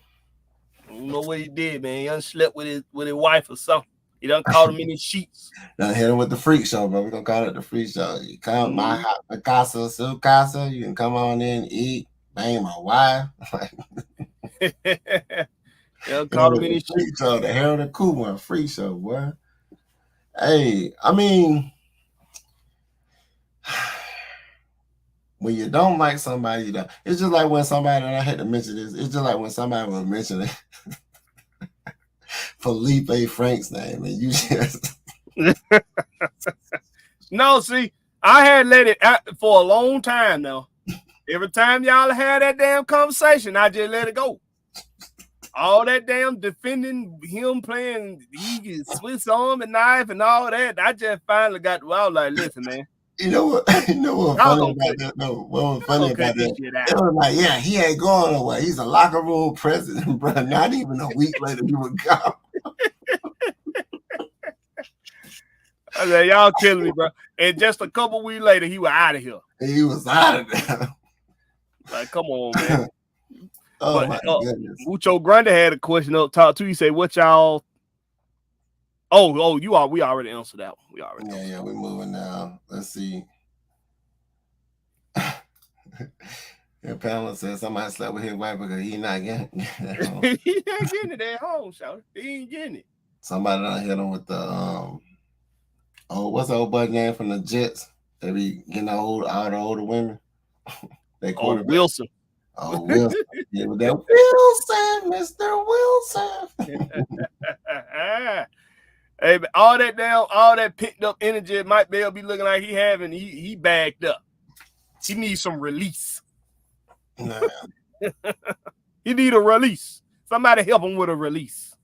don't know what he did, man. He done slept with his wife or something. He done caught him in his sheets. Done hit him with the freak show, bro. We're gonna call it the freak show. You come my casa, su casa, you can come on in, eat, bang my wife. They'll call him in his freak show, the Harold and Kumar freak show, boy. Hey, I mean, when you don't like somebody, it's just like when somebody, and I hate to mention this, it's just like when somebody was mentioning Felipe Frank's name, and you just no, see, I had let it out for a long time now. Every time y'all had that damn conversation, I just let it go. All that damn defending him playing Swiss Army knife and all that, I just finally got to I was like, listen, man. You know what funny about that? No, what was funny about that? It was like, yeah, he ain't going nowhere. He's a locker room president, bro. Not even a week later, he was gone. I said, y'all killing me, bro. And just a couple weeks later, he was out of here. He was out of there. Like, come on, man. Oh, my goodness. Mucho Grande had a question up top, too. He said, what y'all... Oh, we already answered that one. Yeah, we're moving now. Let's see. And Pamela said somebody slept with his wife because he not getting it. He not getting it at home, shout. He ain't getting it. Somebody done hit him with the what's the old buddy name from the Jets? They be getting all the older women. They quarterback. Wilson. Oh, Wilson. Yeah, with that Wilson, Mr. Wilson. Hey, but all that picked up energy might be looking like he bagged up. He needs some release. Nah. He need a release. Somebody help him with a release.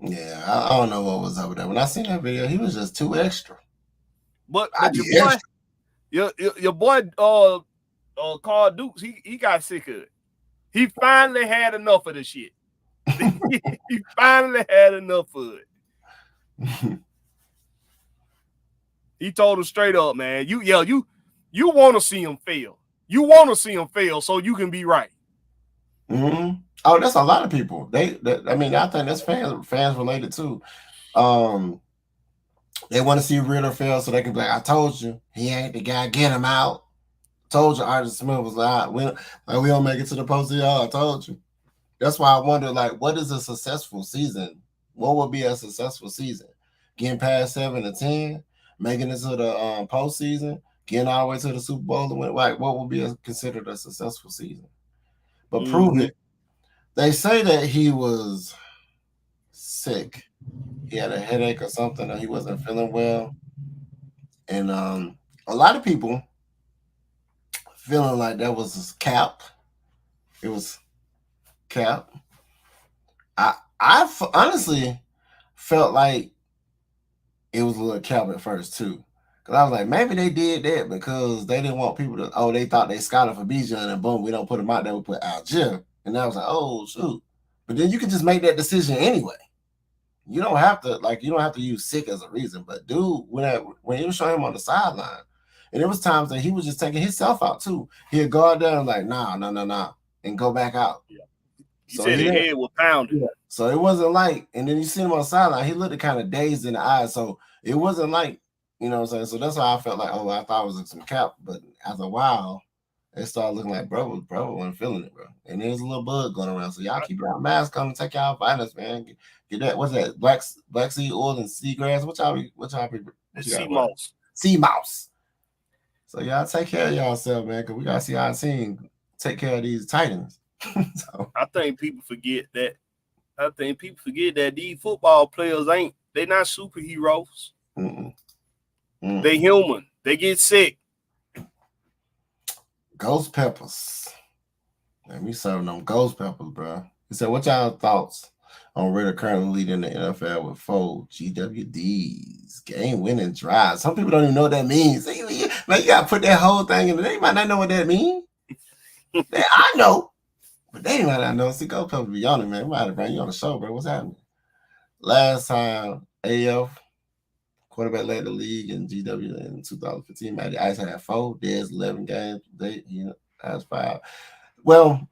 Yeah, I don't know what was up with that. When I seen that video, he was just too extra. But your boy, Carl Dukes, he got sick of it. He finally had enough of the shit. He finally had enough of it. He told him straight up, man. You want to see him fail. You want to see him fail so you can be right. Mm-hmm. Oh, that's a lot of people. I think that's fans related too. They want to see Ritter fail so they can be like, I told you he ain't the guy. Get him out. Told you Arthur Smith was like, we don't make it to the postseason. I told you. That's why I wonder, like, what is a successful season? What would be a successful season? Getting past 7-10, making it to the postseason, getting all the way to the Super Bowl, and like, what would be considered a successful season? But prove it. They say that he was sick. He had a headache or something, or he wasn't feeling well. And a lot of people feeling like that was his cap. It was cap. I honestly felt like it was a little cap at first too. Cause I was like, maybe they did that because they didn't want people to, they thought they scouted for Bijan and boom, we don't put him out there, we put Algier. And I was like, oh shoot. But then you can just make that decision anyway. You don't have to use sick as a reason. But dude, when he was showing him on the sideline, and there was times that he was just taking himself out too. He'd go out there and like, nah, and go back out. Yeah. He said his head was pounding. Yeah. So it wasn't like, and then you see him on the sideline, he looked kind of dazed in the eyes. So it wasn't like, you know what I'm saying? So that's why I felt like, I thought it was like some cap. But after a while, it started looking like bro wasn't feeling it, bro. And there's a little bug going around. So y'all keep your mask on and take y'all vitamins, man. Get that, what's that? Black seed oil and seagrass. What y'all people? Sea mouse. So y'all take care of yourself, man, because we gotta see our team take care of these Titans. So. I think people forget that these football players they're not superheroes. They human. They get sick. Ghost peppers. Man, we serving them ghost peppers, bro. He said, what y'all thoughts on Ritter currently leading the NFL with 4 GWDs, game-winning drives? Some people don't even know what that means. Like, you got to put that whole thing in there. They might not know what that means. I know, but they might not know. See, Ghost peppers be on it, man. We might have to bring you on the show, bro. What's happening? Last time, AF quarterback led the league in GW in 2015. Matty Ice had 4. There's 11 games. He has 5. Well,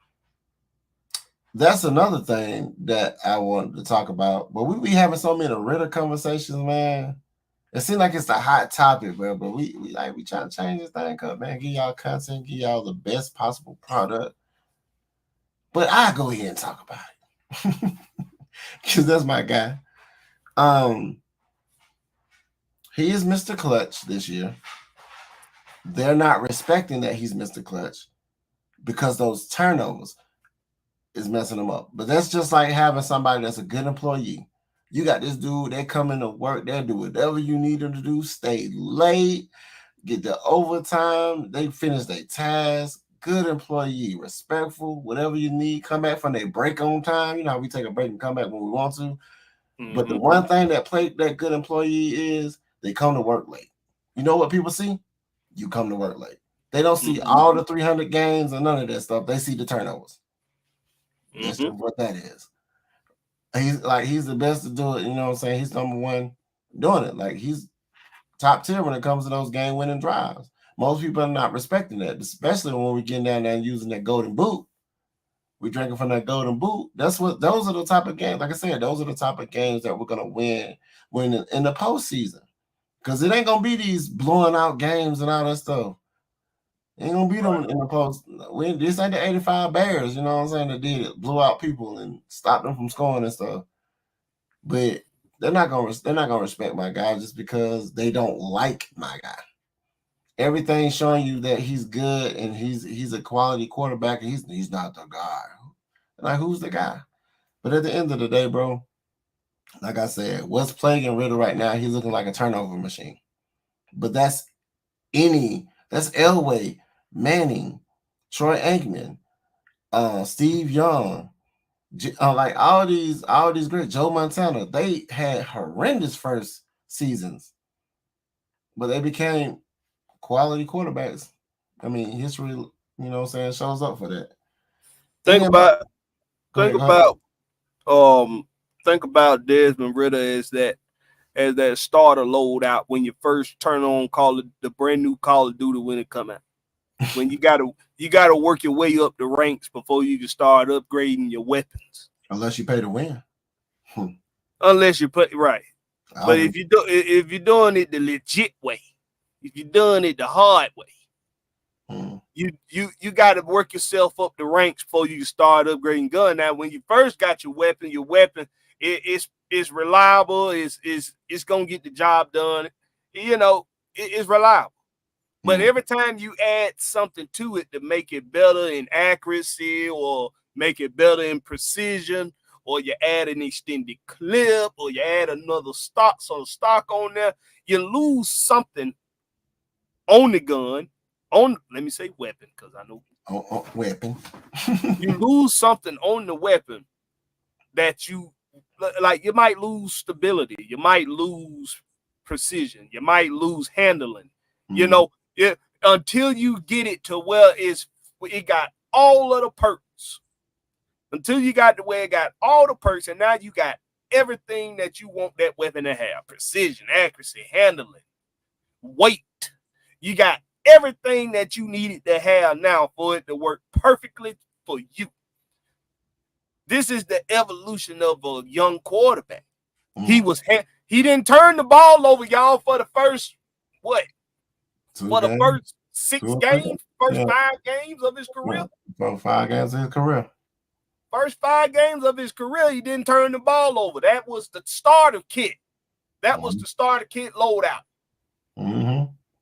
that's another thing that I wanted to talk about. But we be having so many Ritter conversations, man. It seems like it's a hot topic, bro. But we trying to change this thing up, man. Give y'all content, give y'all the best possible product. But I go ahead and talk about it because that's my guy. He is Mr. Clutch this year. They're not respecting that he's Mr. Clutch because those turnovers is messing him up. But that's just like having somebody that's a good employee. You got this dude, they come into work, they'll do whatever you need them to do, stay late, get the overtime, they finish their task. Good employee, respectful, whatever you need, come back from their break on time. You know how we take a break and come back when we want to. But the one thing that good employee is, they come to work late. You know what people see? You come to work late. They don't see all the 300 games and none of that stuff. They see the turnovers. That's just what that is. He's the best to do it. You know what I'm saying? He's number one doing it. Like, he's top tier when it comes to those game-winning drives. Most people are not respecting that, especially when we're getting down there and using that golden boot. We're drinking from that golden boot. Those are the type of games, like I said, those are the type of games that we're gonna win in the postseason. Because it ain't gonna be these blowing out games and all that stuff. It ain't gonna be them in the post. This ain't the 85 Bears, you know what I'm saying, that did it, blew out people and stopped them from scoring and stuff. But they're not gonna respect my guy just because they don't like my guy. Everything's showing you that he's good and he's a quality quarterback and he's not the guy. Like, who's the guy? But at the end of the day, bro, like I said, what's plaguing Riddle right now, he's looking like a turnover machine. But that's Elway, Manning, Troy Aikman, Steve Young, like all these great, Joe Montana. They had horrendous first seasons, but they became quality quarterbacks. I mean, history, you know what I'm saying, shows up for that. Think about Desmond Ritter as that starter loadout when you first turn on the brand new Call of Duty when it come out. When you gotta work your way up the ranks before you can start upgrading your weapons. Unless you pay to win. Unless you put right. But if you're doing it the legit way, if you're doing it the hard way, you got to work yourself up the ranks before you start upgrading gun. Now, when you first got your weapon it's reliable. It's gonna get the job done. You know, it's reliable. But every time you add something to it to make it better in accuracy or make it better in precision, or you add an extended clip, or you add another stock on there, you lose something on the gun. Let me say weapon, because I know weapon. You lose something on the weapon that you might lose stability, you might lose precision, you might lose handling. You know, until you get it to where it got all of the perks. Until you got to where it got all the perks, and now you got everything that you want that weapon to have: precision, accuracy, handling, weight. You got everything that you needed to have now for it to work perfectly for you. This is the evolution of a young quarterback. He didn't turn the ball over, y'all, for the first first 6 games, first 5 games of his career. 5 games of his career. First 5 games of his career, he didn't turn the ball over. That was the starter kit. That was the starter kit loadout.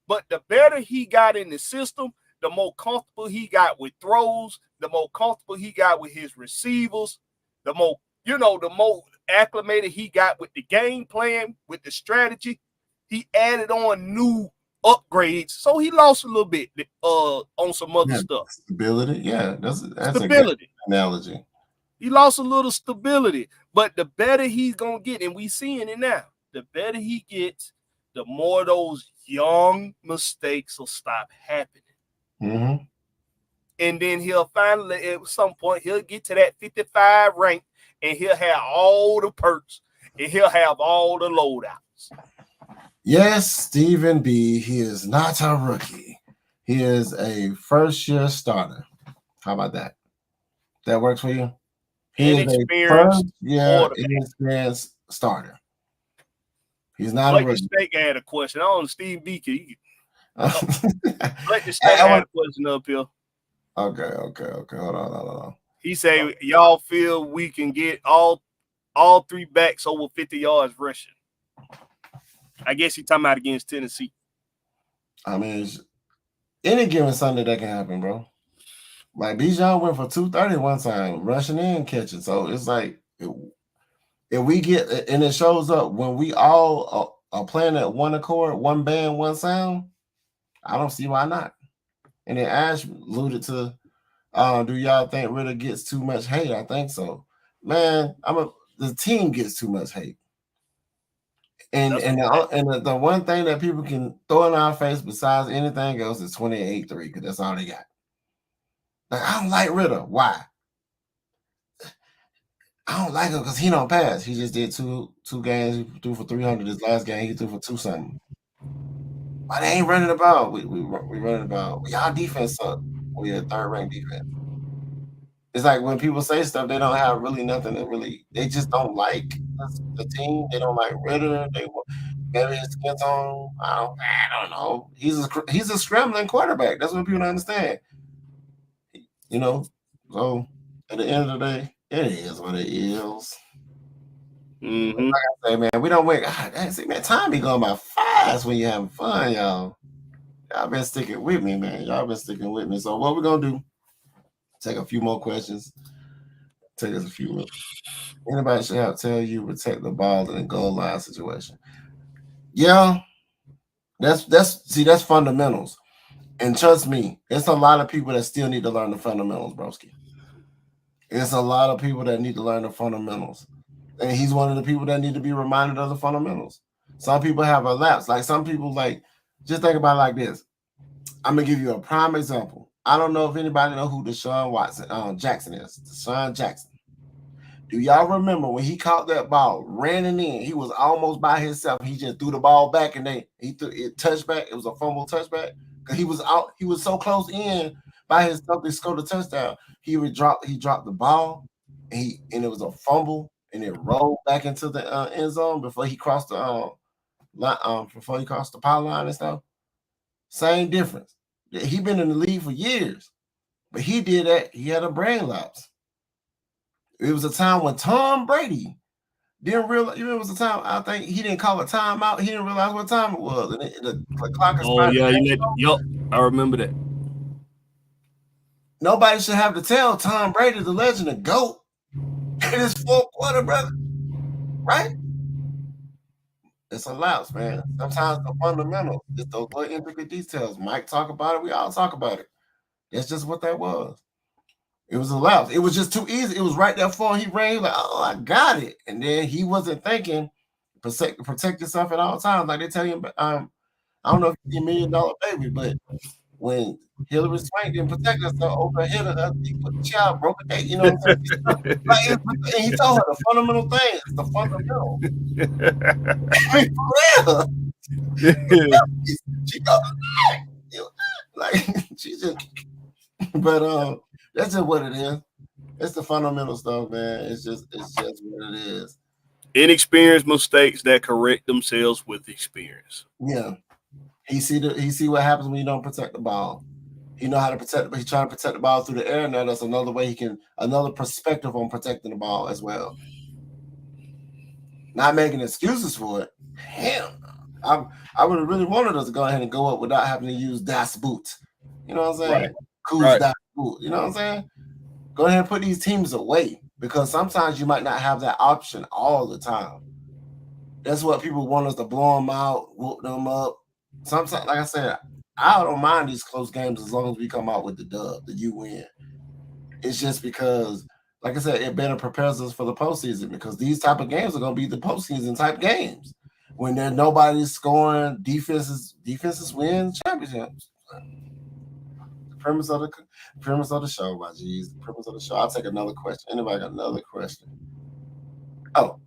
But the better he got in the system, the more comfortable he got with throws, the more comfortable he got with his receivers, the more acclimated he got with the game plan, with the strategy. He added on new upgrades, so he lost a little bit on some other stuff. Stability, yeah, that's stability. A good analogy. He lost a little stability, but the better he's gonna get, and we seeing it now. The better he gets, the more those young mistakes will stop happening. And then he'll finally, at some point, he'll get to that 55 rank, and he'll have all the perks, and he'll have all the loadouts. Yes, Stephen B. He is not a rookie. He is a first-year starter. How about that? That works for you? He is a first-year inexperienced starter. He's not a rookie. Blake had a question. I don't know, Steve B. Blake the Snake had a question up here. Okay. Hold on. He said, y'all feel we can get all 3 backs over 50 yards rushing? I guess he's talking about against Tennessee. I mean, any given Sunday that can happen, bro. Like, Bijan went for 230 one time, rushing and catching. So it's like, if we get, and it shows up when we all are playing at one accord, one band, one sound, I don't see why not. And then Ash alluded to, do y'all think Ritter gets too much hate? I think so. Man, the team gets too much hate. And the one thing that people can throw in our face besides anything else is 28-3, because that's all they got. Like, I don't like Ritter. Why? I don't like him because he don't pass. He just did two games. He threw for 300. His last game, he threw for 2 something. Why they ain't running the ball? We running the ball. Y'all defense suck. We a third ranked defense. It's like when people say stuff, they don't have really nothing to really. They just don't like the team. They don't like Ritter. They maybe his skin tone. I don't know. He's a scrambling quarterback. That's what people don't understand. You know. So at the end of the day, it is what it is. Mm-hmm. Like I say, man, we don't wait. See, man, time be going by fast when you having fun, y'all. Y'all been sticking with me, man. Y'all been sticking with me. So what we're gonna do? Take a few more questions. Take us a few more. Anybody should have tell you protect the ball in a goal line situation. Yeah, that's fundamentals. And trust me, it's a lot of people that still need to learn the fundamentals, broski. It's a lot of people that need to learn the fundamentals. And he's one of the people that need to be reminded of the fundamentals. Some people have a lapse. Like some people, like, just think about it like this. I'm gonna give you a prime example. I don't know if anybody know who Deshaun Jackson is. Deshaun Jackson. Do y'all remember when he caught that ball, ran it in? He was almost by himself. He just threw the ball back and then he threw it touchback. It was a fumble touchback because he was out. He was so close in by himself. They scored a touchdown. He dropped the ball, and it was a fumble, and it rolled back into the end zone before he crossed the power line and stuff. Same difference. He been in the league for years, but he did that. He had a brain lapse. It was a time when Tom Brady didn't realize. It was a time, I think he didn't call a timeout. He didn't realize what time it was, and the clock is. Oh yeah, yup, I remember that. Nobody should have to tell Tom Brady, the legend, to GOAT in his fourth quarter, brother. Right? It's a lapse, man. Sometimes the fundamentals, it's those little intricate details. Mike talk about it. We all talk about it. That's just what that was. It was a lapse. It was just too easy. It was right there for him. He ran. He was like, oh, I got it. And then he wasn't thinking, protect yourself at all times. Like they tell you, I don't know if you're $1 million baby, but when Hillary Swank didn't protect herself over hit her, he put the child, broke a date, you know what I'm saying? And he told her the fundamental thing. It's the fundamental. I mean, for real. She go, like, she just, but that's just what it is. It's the fundamental stuff, man. It's just what it is. Inexperienced mistakes that correct themselves with experience. Yeah. He see what happens when you don't protect the ball. He know how to protect, but he's trying to protect the ball through the air. Now that's another way another perspective on protecting the ball as well. Not making excuses for it. Hell, I would have really wanted us to go ahead and go up without having to use Das Boot. You know what I'm saying? Right. Kuz Das Boot. You know what I'm saying? Go ahead and put these teams away because sometimes you might not have that option all the time. That's what people want us to blow them out, whoop them up. Sometimes, like I said, I don't mind these close games as long as we come out with the dub, the you win. It's just because, like I said, it better prepares us for the postseason because these type of games are going to be the postseason type games when there's nobody's scoring. Defenses win championships. The premise of the show, my G's. The premise of the show. I'll take another question. Anybody got another question? Oh,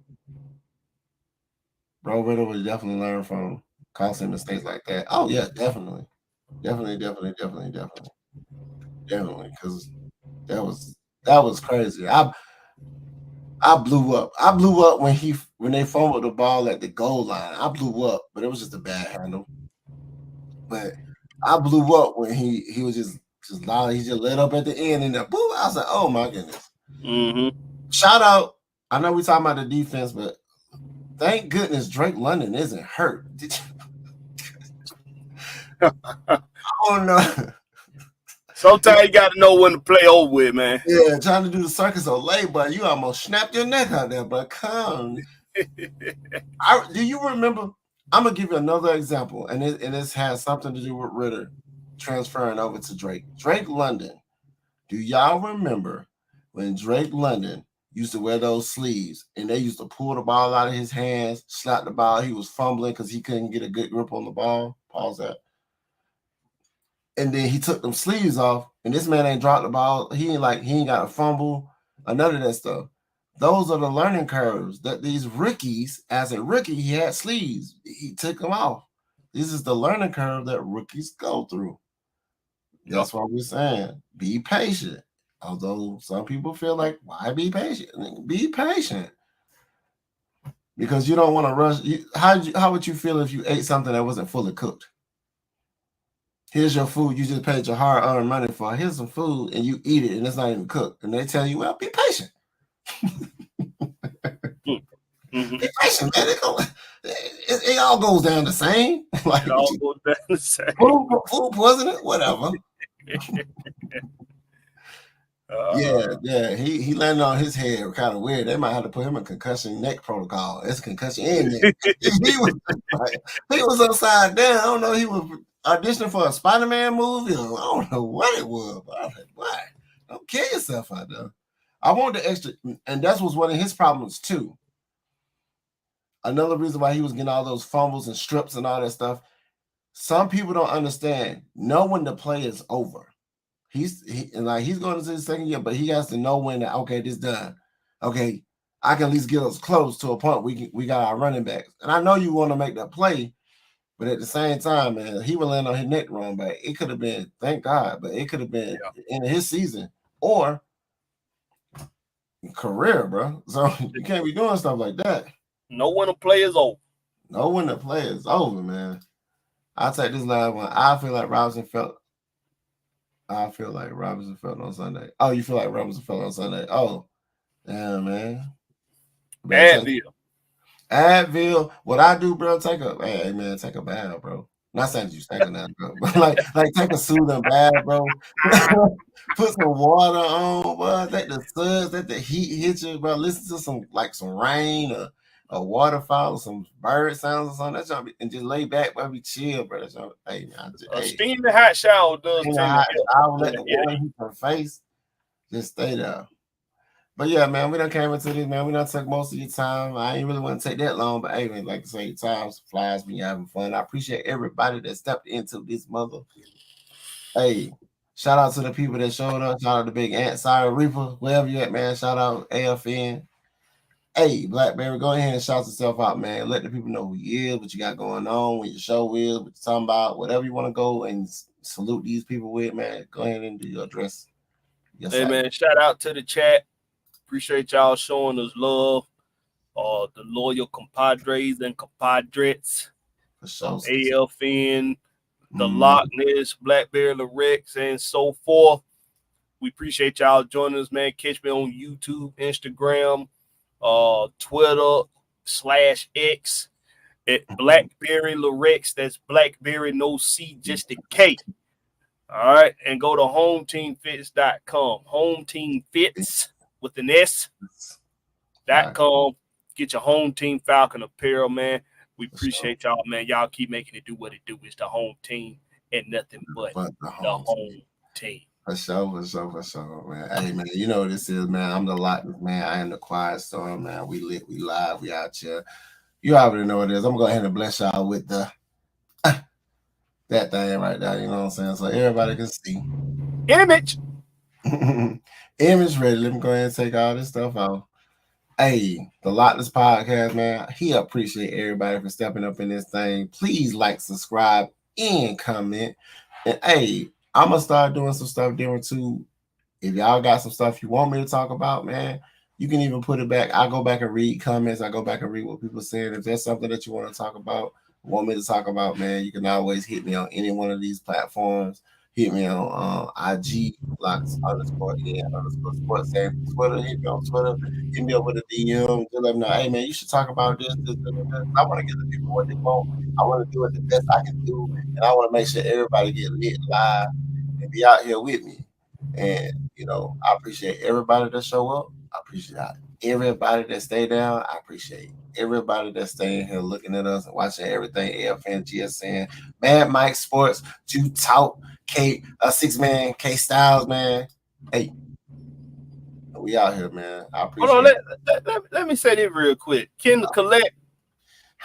Bro Ritter would definitely learn from constant mistakes like that. Oh yeah, definitely. Definitely. Because that was crazy. I blew up. I blew up when they fumbled the ball at the goal line. I blew up, but it was just a bad handle. But I blew up when he was just loud. He just let up at the end and then boom. I was like, oh my goodness. Mm-hmm. Shout out. I know we're talking about the defense, but thank goodness Drake London isn't hurt. I don't know. Sometimes you got to know when to play over with, man. Yeah, trying to do the circus of late, but you almost snapped your neck out there. But come, do you remember? I'm gonna give you another example, and this has something to do with Ritter transferring over to Drake. Drake London. Do y'all remember when Drake London used to wear those sleeves and they used to pull the ball out of his hands, slap the ball? He was fumbling because he couldn't get a good grip on the ball. Pause that. And then he took them sleeves off, and this man ain't dropped the ball. He ain't got a fumble or none of that stuff. Those are the learning curves that these rookies, as a rookie, he had sleeves. He took them off. This is the learning curve that rookies go through. That's why we're saying be patient. Although some people feel like, why be patient? Be patient. Because you don't want to rush. How would you feel if you ate something that wasn't fully cooked? Here's your food. You just paid your hard-earned money for. Here's some food, and you eat it, and it's not even cooked. And they tell you, well, be patient. Be patient, man. It all goes down the same. Like, it all goes down the same. Food poisoning, whatever. Yeah. He landed on his head kind of weird. They might have to put him in concussion neck protocol. It's concussion and neck. he was upside down. I don't know. He was auditioning for a Spider-Man movie. I don't know what it was. But I was like, why? Don't kill yourself out there. I want the extra, and that was one of his problems too. Another reason why he was getting all those fumbles and strips and all that stuff. Some people don't understand. Know when the play is over. He's going into his second year, but he has to know when this done. Okay, I can at least get us close to a point we got our running backs. And I know you want to make that play, but at the same time, man, he would land on his neck wrong back. It could have been, thank God, but it could have been in his season or career, bro. So you can't be doing stuff like that. Know when the play is over. Know when the play is over, man. I'll take this last one. I feel like Robinson felt on Sunday. Oh, you feel like Robinson felt on Sunday? Oh, yeah, man. Advil. What I do, bro? Take a bath, bro. Not saying you stinking that, bro, but like take a soothing bath, bro. Put some water on, bro. Let the suds, let the heat hit you, bro. Listen to some rain or a waterfall, some bird sounds or something. That's and just lay back, bro. Be chill, bro. Hey, man. Steam the hot shower does. I will let the water hit your face. Just stay there. But yeah, man, we done came into this, man. We done took most of your time. I ain't really want to take that long, but hey, man, like I say, time flies when you're having fun. I appreciate everybody that stepped into this mother. Hey, shout out to the people that showed up. Shout out to Big Ant, Sorry Reaper, wherever you at, man. Shout out AFN. Hey, Blackberry, go ahead and shout yourself out, man. Let the people know who you is, what you got going on, what your show is, what you're talking about, whatever you want to go and salute these people with, man. Go ahead and do your address. Hey, man, shout out to the chat. Appreciate y'all showing us love. The loyal compadres and compadres. AFN, the Lochness, Blackberry, Lorex, and so forth. We appreciate y'all joining us, man. Catch me on YouTube, Instagram, Twitter /X at Blackberry Lorex. That's Blackberry, no C, just a K. All right. And go to hometeamfits.com. Hometeamfits with an S.com. Get your Home Team Falcon apparel, man. We appreciate y'all, man. Y'all keep making it do what it do. It's the home team and nothing but the home team. For sure, man. Hey, man, you know what this is, man. I'm the Lochness, man. I am the quiet storm, man. We lit, we live, we out here. You already know what it is. I'm going to go ahead and bless y'all with the that thing right there, you know what I'm saying? So everybody can see. Image. Image ready. Let me go ahead and take all this stuff out. Hey, the Lochness podcast, man. He appreciate everybody for stepping up in this thing. Please like, subscribe, and comment. And hey, I'm gonna start doing some stuff different too. If y'all got some stuff you want me to talk about, man, you can even put it back. I go back and read comments. I go back and read what people saying. If there's something that you want to talk about, want me to talk about, man, you can always hit me on any one of these platforms. Hit me on IG, Locks_EN_sports, Twitter. Hit me on Twitter. Hit me up with a DM. Just let me know, hey, man, you should talk about this. I want to give the people what they want. I want to do it the best I can do. And I want to make sure everybody get lit live and be out here with me. And, you know, I appreciate everybody that show up. I appreciate everybody that stay down. I appreciate everybody that's staying here looking at us and watching everything. AFN, GSN, Mad Mike Sports, Jew Talk, K, 6-Man, K Styles, man. Hey, we out here, man. I appreciate Hold on, let me say this real quick. Kendall Collect,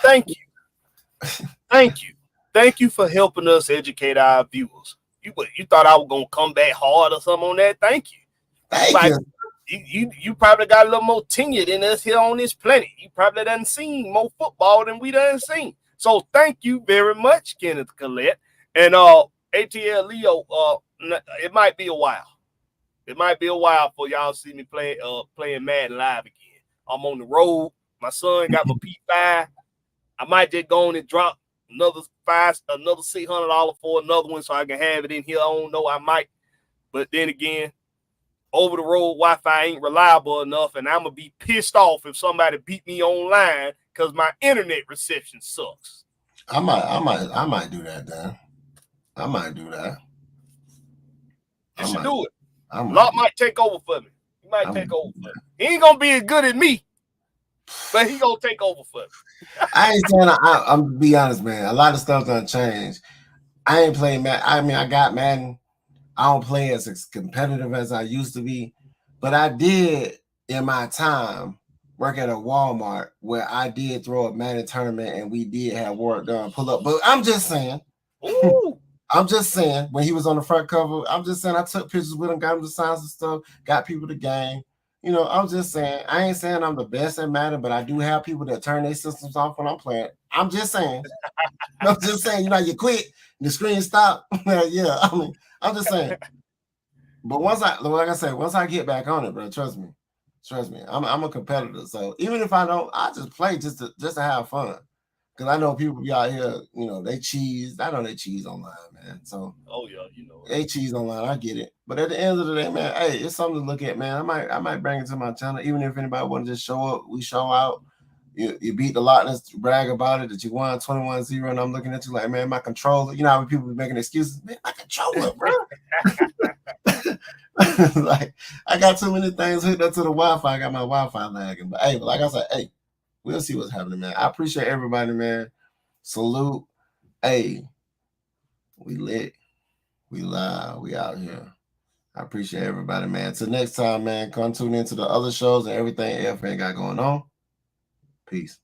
thank you. Thank you for helping us educate our viewers. You thought I was gonna come back hard or something on that? Thank you. Thank you. You probably got a little more tenure than us here on this planet. You probably done seen more football than we done seen. So thank you very much, Kenneth Collette. And ATL Leo, it might be a while. It might be a while for y'all to see me playing Madden live again. I'm on the road. My son got my P5. I might just go on and drop another $600 for another one so I can have it in here. I don't know. I might. But then again, over the road Wi-Fi ain't reliable enough, and I'm gonna be pissed off if somebody beat me online because my internet reception sucks. I might do that then. I might do that. You should do it. Lock might take over for me. He might take over for me. He ain't gonna be as good as me, but he gonna take over for me. I ain't saying I'm gonna be honest, man. A lot of stuff done changed. I ain't playing Madden. I mean, I got Madden. I don't play as competitive as I used to be, but I did in my time work at a Walmart where I did throw a Madden tournament and we did have work done, pull up. But I'm just saying, I'm just saying, when he was on the front cover, I'm just saying I took pictures with him, got him the signs and stuff, got people the game. You know, I'm just saying, I ain't saying I'm the best at Madden, but I do have people that turn their systems off when I'm playing. I'm just saying. I'm just saying, you know, you quit, the screen stop. Yeah, I mean, I'm just saying. But once I get back on it, bro, trust me. I'm a competitor. So even if I don't, I just play just to have fun. Because I know people be out here, you know, they cheese. I know they cheese online, man. So they cheese online. I get it. But at the end of the day, man, hey, it's something to look at, man. I might bring it to my channel, even if anybody want to just show up, we show out. You beat the Lochness, brag about it, that you won 21-0, and I'm looking at you like, man, my controller. You know how when people be making excuses, man, my controller, bro. Like, I got too many things hooked up to the Wi-Fi. I got my Wi-Fi lagging. But hey, like I said, hey, we'll see what's happening, man. I appreciate everybody, man. Salute. Hey, we lit. We live. We out here. I appreciate everybody, man. Till next time, man. Come tune into the other shows and everything AFN got going on. Peace.